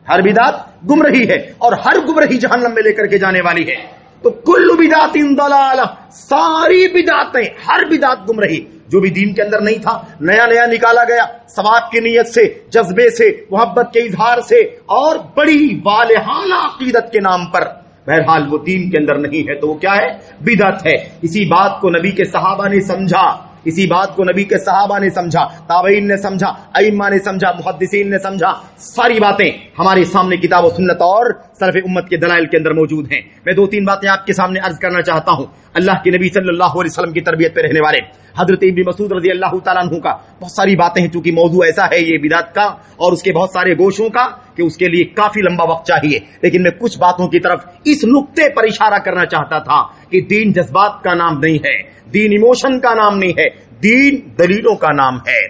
ہر بدعت گمراہی ہے اور ہر گمراہی جہنم میں لے کر کے جانے والی ہے. تو کل بدعت ضلالہ، ساری بدعتیں، ہر بدعت گمراہی. جو بھی دین کے اندر نہیں تھا، نیا نیا نکالا گیا، ثواب کی نیت سے، جذبے سے، محبت کے اظہار سے اور بڑی والہانہ عقیدت کے نام پر، بہرحال وہ دین کے اندر نہیں ہے تو وہ کیا ہے؟ بدعت ہے. اسی بات کو نبی کے صحابہ نے سمجھا، اسی بات کو نبی کے صحابہ نے سمجھا، تابعین نے سمجھا، ائمہ نے سمجھا، محدثین نے سمجھا. ساری باتیں ہمارے سامنے کتاب و سنت اور سلف امت کے دلائل کے اندر موجود ہیں. میں دو تین باتیں آپ کے سامنے عرض کرنا چاہتا ہوں. اللہ کے نبی صلی اللہ علیہ وسلم کی تربیت پہ رہنے والے حضرت ابن مسعود رضی اللہ تعالیٰ عنہ کا بہت ساری باتیں ہیں، چونکہ موضوع ایسا ہے یہ بدعت کا اور اس کے بہت سارے گوشوں کا کہ اس کے لیے کافی لمبا وقت چاہیے. لیکن میں کچھ باتوں کی طرف اس نقطے پر اشارہ کرنا چاہتا تھا کہ دین جذبات کا نام نہیں ہے، دین ایموشن کا نام نہیں ہے، دین دلیلوں کا نام ہے.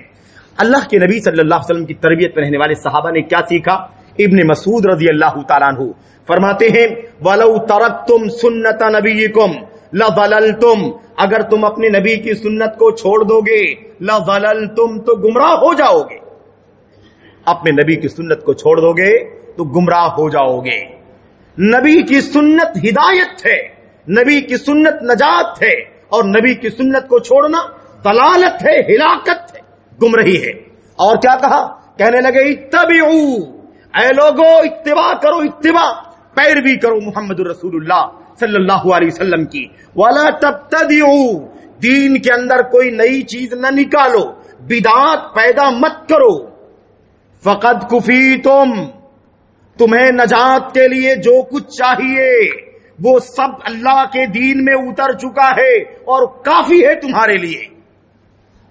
اللہ کے نبی صلی اللہ علیہ وسلم کی تربیت میں رہنے والے صحابہ نے کیا سیکھا؟ ابن مسعود رضی اللہ تعالیٰ عنہ فرماتے ہیں وَلَوْ تَرَكْتُمْ سُنَّةَ نَبِيِّكُمْ لَضَلَلْتُمْ، اگر تم اپنے نبی کی سنت کو چھوڑ دو گے، لَضَلَلْتُمْ، تو گمراہ ہو جاؤ گے. اپنے نبی کی سنت کو چھوڑ دو گے تو گمراہ ہو جاؤ گے. نبی کی سنت ہدایت ہے، نبی کی سنت نجات ہے، اور نبی کی سنت کو چھوڑنا ضلالت ہے، ہلاکت ہے، گمراہی ہے. اور کیا کہا؟ کہنے لگے اتبعوا، اے لوگو اتباع کرو، اتباع پیروی کرو محمد رسول اللہ صلی اللہ علیہ وسلم کی. ولا تبتدعوا، دین کے اندر کوئی نئی چیز نہ نکالو، بدعات پیدا مت کرو. فقد کفیتم، تمہیں نجات کے لیے جو کچھ چاہیے وہ سب اللہ کے دین میں اتر چکا ہے اور کافی ہے تمہارے لیے.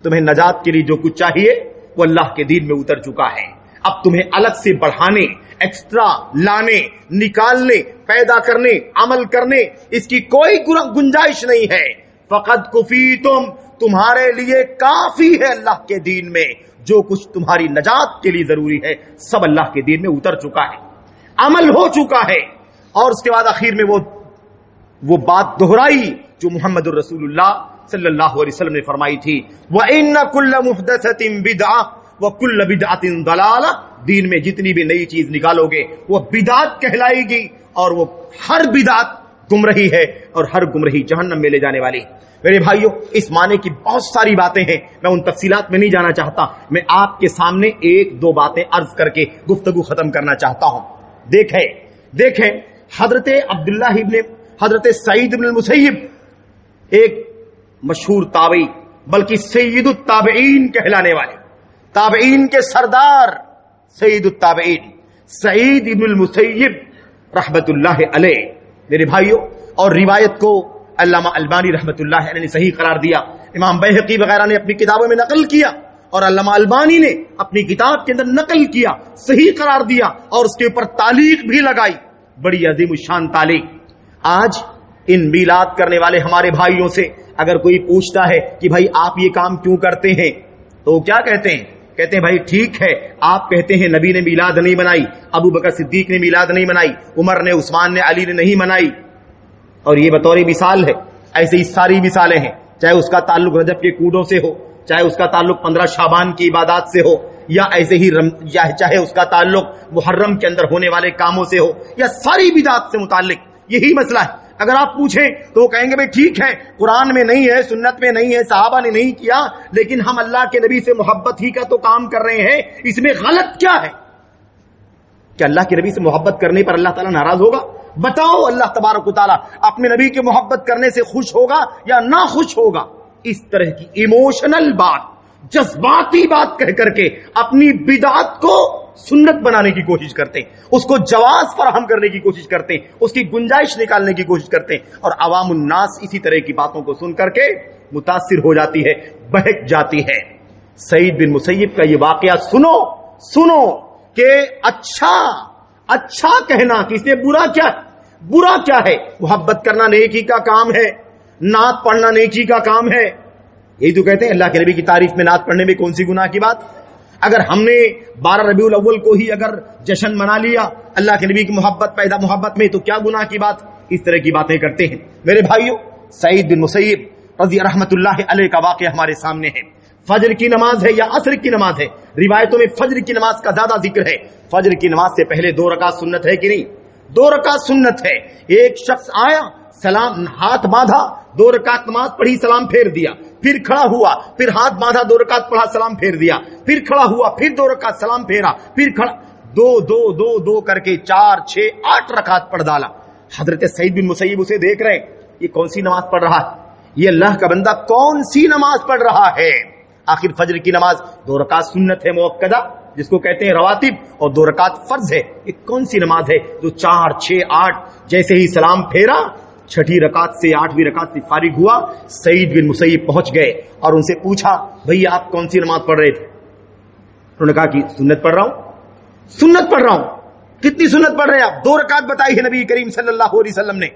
تمہیں نجات کے لیے جو کچھ چاہیے وہ اللہ کے دین میں اتر چکا ہے. اب تمہیں الگ سے بڑھانے، ایکسٹرا لانے، نکالنے، پیدا کرنے، عمل کرنے، اس کی کوئی گنجائش نہیں ہے. فقد کفیتم، تمہارے لیے کافی ہے اللہ کے دین میں. جو کچھ تمہاری نجات کے لیے ضروری ہے سب اللہ کے دین میں اتر چکا ہے، عمل ہو چکا ہے. اور اس کے بعد آخر میں وہ بات دہرائی جو محمد الرسول اللہ صلی اللہ علیہ وسلم نے فرمائی تھی وَإِنَّ كُلَّ مُحْدَثَةٍ بِدْعَةٍ وَكُلَّ بِدْعَةٍ ضَلَالَةٍ. دین میں جتنی بھی نئی چیز نکالو گے وہ بدعت کہلائے گی، اور وہ ہر بدعت گمراہی ہے اور ہر گمراہی جہنم میں لے جانے والی. میرے بھائیوں، اس معنی کی بہت ساری باتیں ہیں، میں ان تفصیلات میں نہیں جانا چاہتا. میں آپ کے سامنے ایک دو باتیں عرض کر کے گفتگو ختم کرنا چاہتا ہوں. دیکھیں حضرت سعید بن المسیب، ایک مشہور تابعی، بلکہ سید التابعین کہلانے والے، تابعین کے سردار، سید التابعین سعید بن المسیب رحمت اللہ علیہ. میرے بھائیوں، اور روایت کو علامہ البانی رحمت اللہ علیہ نے صحیح قرار دیا، امام بیہقی وغیرہ نے اپنی کتابوں میں نقل کیا، اور علامہ البانی نے اپنی کتاب کے اندر نقل کیا، صحیح قرار دیا، اور اس کے اوپر تعلیق بھی لگائی، بڑی عظیم الشان تعلیق. آج ان میلاد کرنے والے ہمارے بھائیوں سے اگر کوئی پوچھتا ہے کہ بھائی آپ یہ کام کیوں کرتے ہیں، تو وہ کیا کہتے ہیں بھائی ٹھیک ہے، آپ کہتے ہیں نبی نے میلاد نہیں منائی، ابو بکر صدیق نے میلاد نہیں منائی، عمر نے، عثمان نے، علی نے نہیں منائی، اور یہ بطور مثال ہے. ایسے ہی ساری مثالیں ہیں، چاہے اس کا تعلق رجب کے کوڈوں سے ہو، چاہے اس کا تعلق 15 شعبان کی عبادات سے ہو، یا ایسے ہی چاہے اس کا تعلق محرم کے اندر ہونے والے کاموں سے ہو، یا ساری بدعات سے متعلق یہی مسئلہ ہے. اگر آپ پوچھیں تو وہ کہیں گے بھائی ٹھیک ہے، قرآن میں نہیں ہے، سنت میں نہیں ہے، صحابہ نے نہیں کیا، لیکن ہم اللہ کے نبی سے محبت ہی کا تو کام کر رہے ہیں، اس میں غلط کیا ہے؟ کیا اللہ کے نبی سے محبت کرنے پر اللہ تعالیٰ ناراض ہوگا؟ بتاؤ، اللہ تبارک و تعالیٰ اپنے نبی کی محبت کرنے سے خوش ہوگا یا نہ خوش ہوگا؟ اس طرح کی ایموشنل بات، جذباتی بات کہہ کر کے اپنی بدعت کو سنت بنانے کی کوشش کرتے ہیں، اس کو جواز فراہم کرنے کی کوشش کرتے ہیں، اس کی گنجائش نکالنے کی کوشش کرتے ہیں، اور عوام الناس اسی طرح کی باتوں کو سن کر کے متاثر ہو جاتی ہے، بہک جاتی ہے. سعید بن مسیب کا یہ واقعہ سنو کہ اچھا کہنا کہ اس نے برا کیا ہے؟ محبت کرنا نیکی کا کام ہے، نعت پڑھنا نیکی کا کام ہے. یہی تو کہتے ہیں اللہ کے نبی کی تعریف میں نعت پڑھنے میں کون سی گناہ کی بات؟ اگر ہم نے 12 ربیع الاول کو ہی اگر جشن منا لیا اللہ کے نبی کی محبت میں، تو کیا گناہ کی بات؟ اس طرح کی باتیں کرتے ہیں۔ میرے بھائیوں، سعید بن مسیب رضی رحمت اللہ علیہ کا واقعہ ہمارے سامنے ہے۔ فجر کی نماز ہے یا عصر کی نماز ہے؟ روایتوں میں فجر کی نماز کا زیادہ ذکر ہے۔ فجر کی نماز سے پہلے 2 رکعت سنت ہے کہ نہیں؟ 2 رکعت سنت ہے۔ ایک شخص آیا، سلام ہاتھ باندھا، 2 رکعت نماز پڑھی، سلام پھیر دیا، پھر کھڑا ہوا، پھر ہاتھ باندھا، 2 رکعت پڑھا، سلام پھیر دیا، پھر کھڑا ہوا، پھر 2 رکعت سلام پھیرا، پھر کھڑا، 2 کر کے 4 6 8 رکعت پڑھ ڈالا۔ حضرت سعید بن مسیب اسے دیکھ رہے ہیں، یہ کون سی نماز پڑھ رہا ہے؟ یہ اللہ کا بندہ کون سی نماز پڑھ رہا ہے؟ آخر فجر کی نماز 2 رکعت سنت ہے موقدہ، جس کو کہتے ہیں رواتب، اور 2 رکعت فرض ہے۔ یہ کون سی نماز ہے جو 4 6 8 جیسے ہی سلام پھیرا، 6 رکعت سے 8ویں رکعت سے فارغ ہوا، سعید بن مسیب پہنچ گئے اور ان سے پوچھا، بھئی آپ کون سی نماز پڑھ رہے تھے؟ انہوں نے کہا کہ سنت پڑھ رہا ہوں، سنت پڑھ رہا ہوں۔ کتنی سنت پڑھ رہے ہیں آپ؟ 2 رکعت بتائی ہے نبی کریم صلی اللہ علیہ وسلم نے۔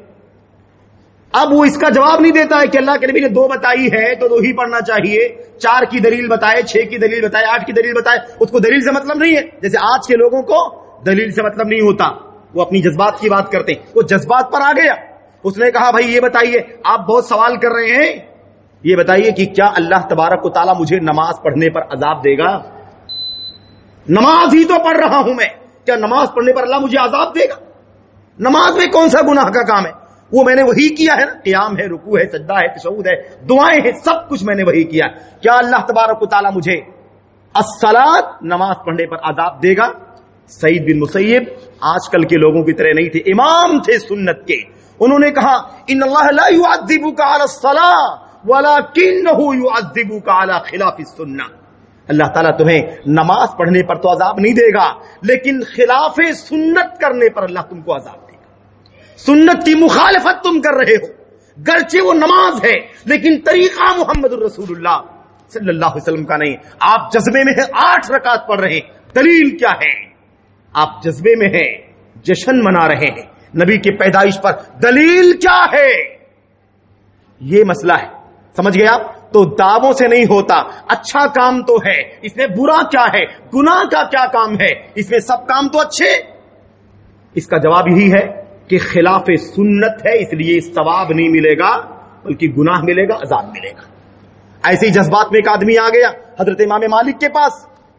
اب وہ اس کا جواب نہیں دیتا ہے کہ اللہ کے نبی نے 2 بتائی ہے تو 2 ہی پڑھنا چاہیے، 4 کی دلیل بتائے، 6 کی دلیل بتائے، 8 کی دلیل بتائے، اس کو دلیل سے مطلب نہیں ہے۔ جیسے آج کے لوگوں کو دلیل سے مطلب نہیں ہوتا، وہ اپنی جذبات کی بات کرتے ہیں۔ وہ جذبات پر آ گیا، اس نے کہا بھائی یہ بتائیے، آپ بہت سوال کر رہے ہیں، یہ بتائیے کہ کیا اللہ تبارک و تعالیٰ مجھے نماز پڑھنے پر عذاب دے گا؟ نماز ہی تو پڑھ رہا ہوں میں، کیا نماز پڑھنے پر اللہ مجھے عذاب دے گا؟ نماز میں کون سا گناہ کا کام ہے؟ وہ میں نے وہی کیا ہے نا، قیام ہے، رکوع ہے، سجدہ ہے، تشہد ہے، دعائیں ہیں، سب کچھ میں نے وہی کیا۔ کیا اللہ تبارک و تعالیٰ مجھے الصلاۃ نماز پڑھنے پر عذاب دے گا؟ سعید بن مسیب آج کل کے لوگوں کی طرح نہیں تھے، امام تھے سنت کے۔ انہوں نے کہا ان اللہ لا يعذبك على الصلاة ولكنه يعذبك على خلاف السنة۔ اللہ تعالیٰ تمہیں نماز پڑھنے پر تو عذاب نہیں دے گا، لیکن خلاف سنت کرنے پر اللہ تم کو عذاب دے گا۔ سنت کی مخالفت تم کر رہے ہو، گرچہ وہ نماز ہے لیکن طریقہ محمد الرسول اللہ صلی اللہ علیہ وسلم کا نہیں۔ آپ جذبے میں ہیں، 8 رکعت پڑھ رہے ہیں، دلیل کیا ہے؟ آپ جذبے میں ہیں، جشن منا رہے ہیں نبی کی پیدائش پر، دلیل کیا ہے؟ یہ مسئلہ ہے، سمجھ گئے آپ؟ تو دعووں سے نہیں ہوتا، اچھا کام تو ہے، اس میں برا کیا ہے، گناہ کا کیا کام ہے، اس میں سب کام تو اچھے۔ اس کا جواب یہی ہے کہ خلاف سنت ہے، اس لیے ثواب نہیں ملے گا بلکہ گناہ ملے گا، عذاب ملے گا۔ ایسے ہی جذبات میں ایک آدمی آ گیا حضرت امام مالک کے پاس،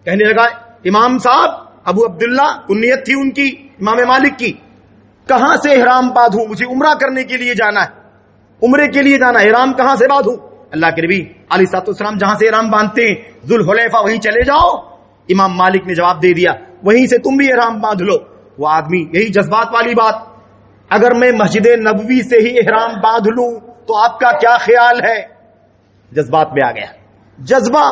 کہنے لگا امام صاحب، ابو عبداللہ کنیت تھی ان کی امام مالک کی، کہاں سے احرام باندھوں؟ مجھے عمرہ کرنے کے لیے جانا ہے، عمرے کے لیے جانا ہے، احرام کہاں سے باندھوں؟ اللہ کے نبی علیہ الصلوۃ والسلام جہاں سے احرام باندھتے ہیں ذوالحلیفہ، وہیں چلے جاؤ۔ امام مالک نے جواب دے دیا وہیں سے تم بھی احرام باندھ لو۔ وہ آدمی، یہی جذبات والی بات، اگر میں مسجد نبوی سے ہی احرام باندھ لوں تو آپ کا کیا خیال ہے؟ جذبات میں آ گیا، جذبہ،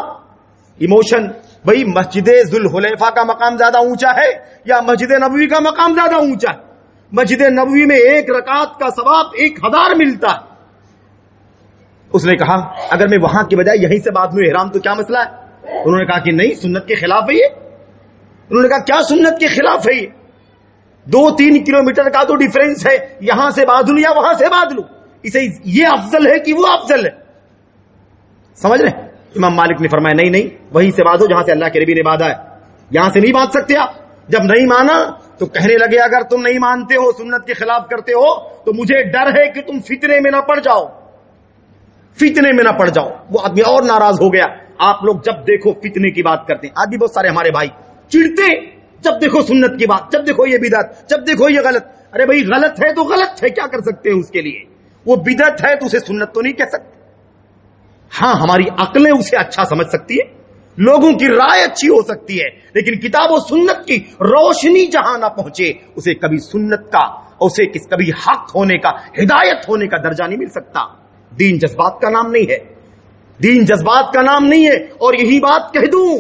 ایموشن۔ بھئی مسجد ذوالحلیفہ کا مقام زیادہ اونچا ہے یا مسجد نبوی کا مقام زیادہ اونچا ہے؟ مسجد نبوی میں 1 رکعت کا ثواب 1000 ملتا ہے۔ اس نے کہا اگر میں وہاں کی بجائے یہیں سے باندھ لوں احرام تو کیا مسئلہ ہے؟ انہوں نے کہا کہ نہیں، سنت کے خلاف ہے یہ۔ انہوں نے کہا کیا سنت کے خلاف ہے یہ؟ 2-3 کلومیٹر کا تو ڈیفرنس ہے، یہاں سے باندھ لوں یا وہاں سے باندھ لوں، اسے یہ افضل ہے کہ وہ افضل ہے؟ سمجھ رہے؟ امام مالک نے فرمایا نہیں نہیں، وہیں سے باندھو جہاں سے اللہ کے نبی نے باندھا ہے، یہاں سے نہیں باندھ سکتے آپ۔ جب نہیں مانا تو کہنے لگے اگر تم نہیں مانتے ہو، سنت کے خلاف کرتے ہو، تو مجھے ڈر ہے کہ تم فتنے میں نہ پڑ جاؤ، فتنے میں نہ پڑ جاؤ۔ وہ آدمی اور ناراض ہو گیا۔ آپ لوگ جب دیکھو فتنے کی بات کرتے ہیں، آج بھی بہت سارے ہمارے بھائی چڑھتے، جب دیکھو سنت کی بات، جب دیکھو یہ بدعت، جب دیکھو یہ غلط۔ ارے بھائی غلط ہے تو غلط ہے، کیا کر سکتے ہیں اس کے لیے؟ وہ بدعت ہے تو اسے سنت تو نہیں کہہ سکتے۔ ہاں ہماری عقلیں اسے اچھا سمجھ سکتی ہے، لوگوں کی رائے اچھی ہو سکتی ہے، لیکن کتاب و سنت کی روشنی جہاں نہ پہنچے اسے کبھی سنت کا، اسے کبھی حق ہونے کا، ہدایت ہونے کا درجہ نہیں مل سکتا۔ دین جذبات کا نام نہیں ہے، دین جذبات کا نام نہیں ہے۔ اور یہی بات کہہ دوں،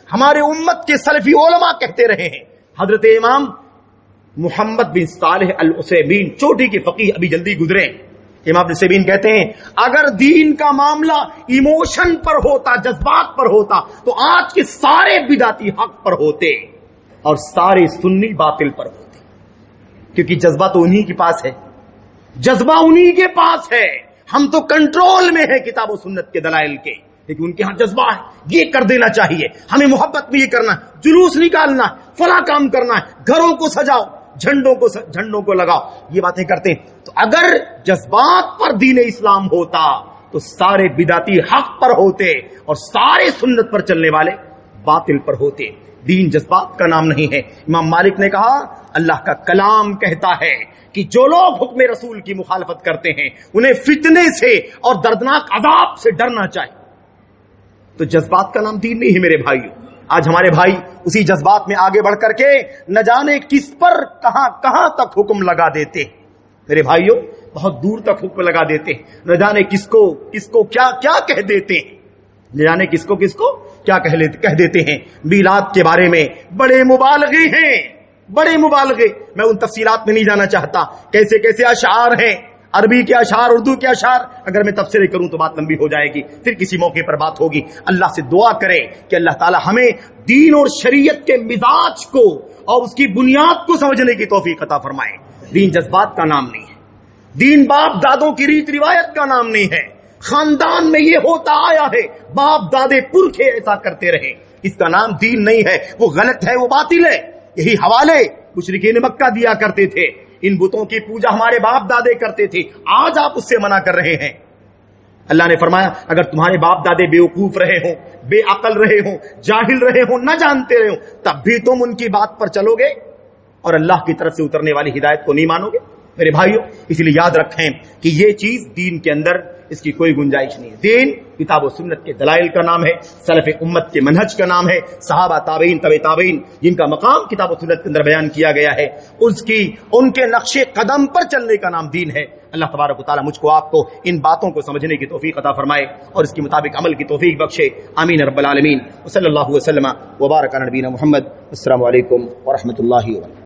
ہمارے امت کے سلفی علماء کہتے رہے ہیں، حضرت امام محمد بن صالح العثیمین چوٹی کے فقیہ ابھی جلدی گزرے، امام العثیمین کہتے ہیں اگر دین کا معاملہ ایموشن پر ہوتا، جذبات پر ہوتا، تو آج کے سارے بدعتی حق پر ہوتے اور سارے سنی باطل پر ہوتے، کیونکہ جذبہ تو انہی کے پاس ہے، جذبہ انہی کے پاس ہے۔ ہم تو کنٹرول میں ہیں کتاب و سنت کے دلائل کے، لیکن ان کے ہاں جذبہ ہے یہ کر دینا چاہیے, ہمیں محبت میں یہ کرنا, جلوس نکالنا, فلاں کام کرنا ہے, گھروں کو سجاؤ, جھنڈوں کو لگاؤ, یہ باتیں کرتے ہیں. تو اگر جذبات پر دین اسلام ہوتا تو سارے بدعتی حق پر ہوتے اور سارے سنت پر چلنے والے باطل پر ہوتے. دین جذبات کا نام نہیں ہے. امام مالک نے کہا اللہ کا کلام کہتا ہے کہ جو لوگ حکم رسول کی مخالفت کرتے ہیں انہیں فتنے سے اور دردناک عذاب سے ڈرنا چاہیے. تو جذبات کا نام دین نہیں ہے میرے بھائیو. آج ہمارے بھائی اسی جذبات میں آگے بڑھ کر کے نہ جانے کس پر کہاں تک حکم لگا دیتے. میرے بھائیو بہت دور تک حکم لگا دیتے, نہ جانے کس کو کیا کہہ دیتے ہیں, نہ جانے کس کو کیا کہہ دیتے ہیں. میلاد کے بارے میں بڑے مبالغے ہیں, بڑے مبالغے. میں ان تفصیلات میں نہیں جانا چاہتا, کیسے اشعار ہیں, عربی کے اشعار, اردو کے اشعار. اگر میں تفسیر کروں تو بات لمبی ہو جائے گی, پھر کسی موقع پر بات ہوگی. اللہ سے دعا کرے کہ اللہ تعالی ہمیں دین اور شریعت کے مزاج کو اور اس کی بنیاد کو سمجھنے کی توفیق عطا فرمائے. دین جذبات کا نام نہیں ہے, دین باپ دادوں کی ریت روایت کا نام نہیں ہے, خاندان میں یہ ہوتا آیا ہے, باپ دادے پرکھے ایسا کرتے رہے, اس کا نام دین نہیں ہے. وہ غلط ہے, وہ باطل ہے. یہی حوالے مشرکین مکہ دیا کرتے تھے. ان بتوں کی پوجا ہمارے باپ دادے کرتے تھے, آج آپ اس سے منع کر رہے ہیں. اللہ نے فرمایا اگر تمہارے باپ دادے بیوقوف رہے ہوں, بے عقل رہے ہوں, جاہل رہے ہوں, نہ جانتے رہے ہوں, تب بھی تم ان کی بات پر چلو گے اور اللہ کی طرف سے اترنے والی ہدایت کو نہیں مانو گے. میرے بھائیوں اس لیے یاد رکھیں کہ یہ چیز دین کے اندر اس کی کوئی گنجائش نہیں ہے. دین کتاب و سنت کے دلائل کا نام ہے, سلف امت کے منہج کا نام ہے, صحابہ تابعین تبع تابعین جن کا مقام کتاب و سنت کے اندر بیان کیا گیا ہے, ان کے نقش قدم پر چلنے کا نام دین ہے. اللہ تبارک و تعالی مجھ کو آپ کو ان باتوں کو سمجھنے کی توفیق عطا فرمائے اور اس کے مطابق عمل کی توفیق بخشے. آمین رب العالمین. وصلی اللہ وسلم وبارک علی نبینا محمد. السلام علیکم ورحمۃ اللہ وبرکاتہ.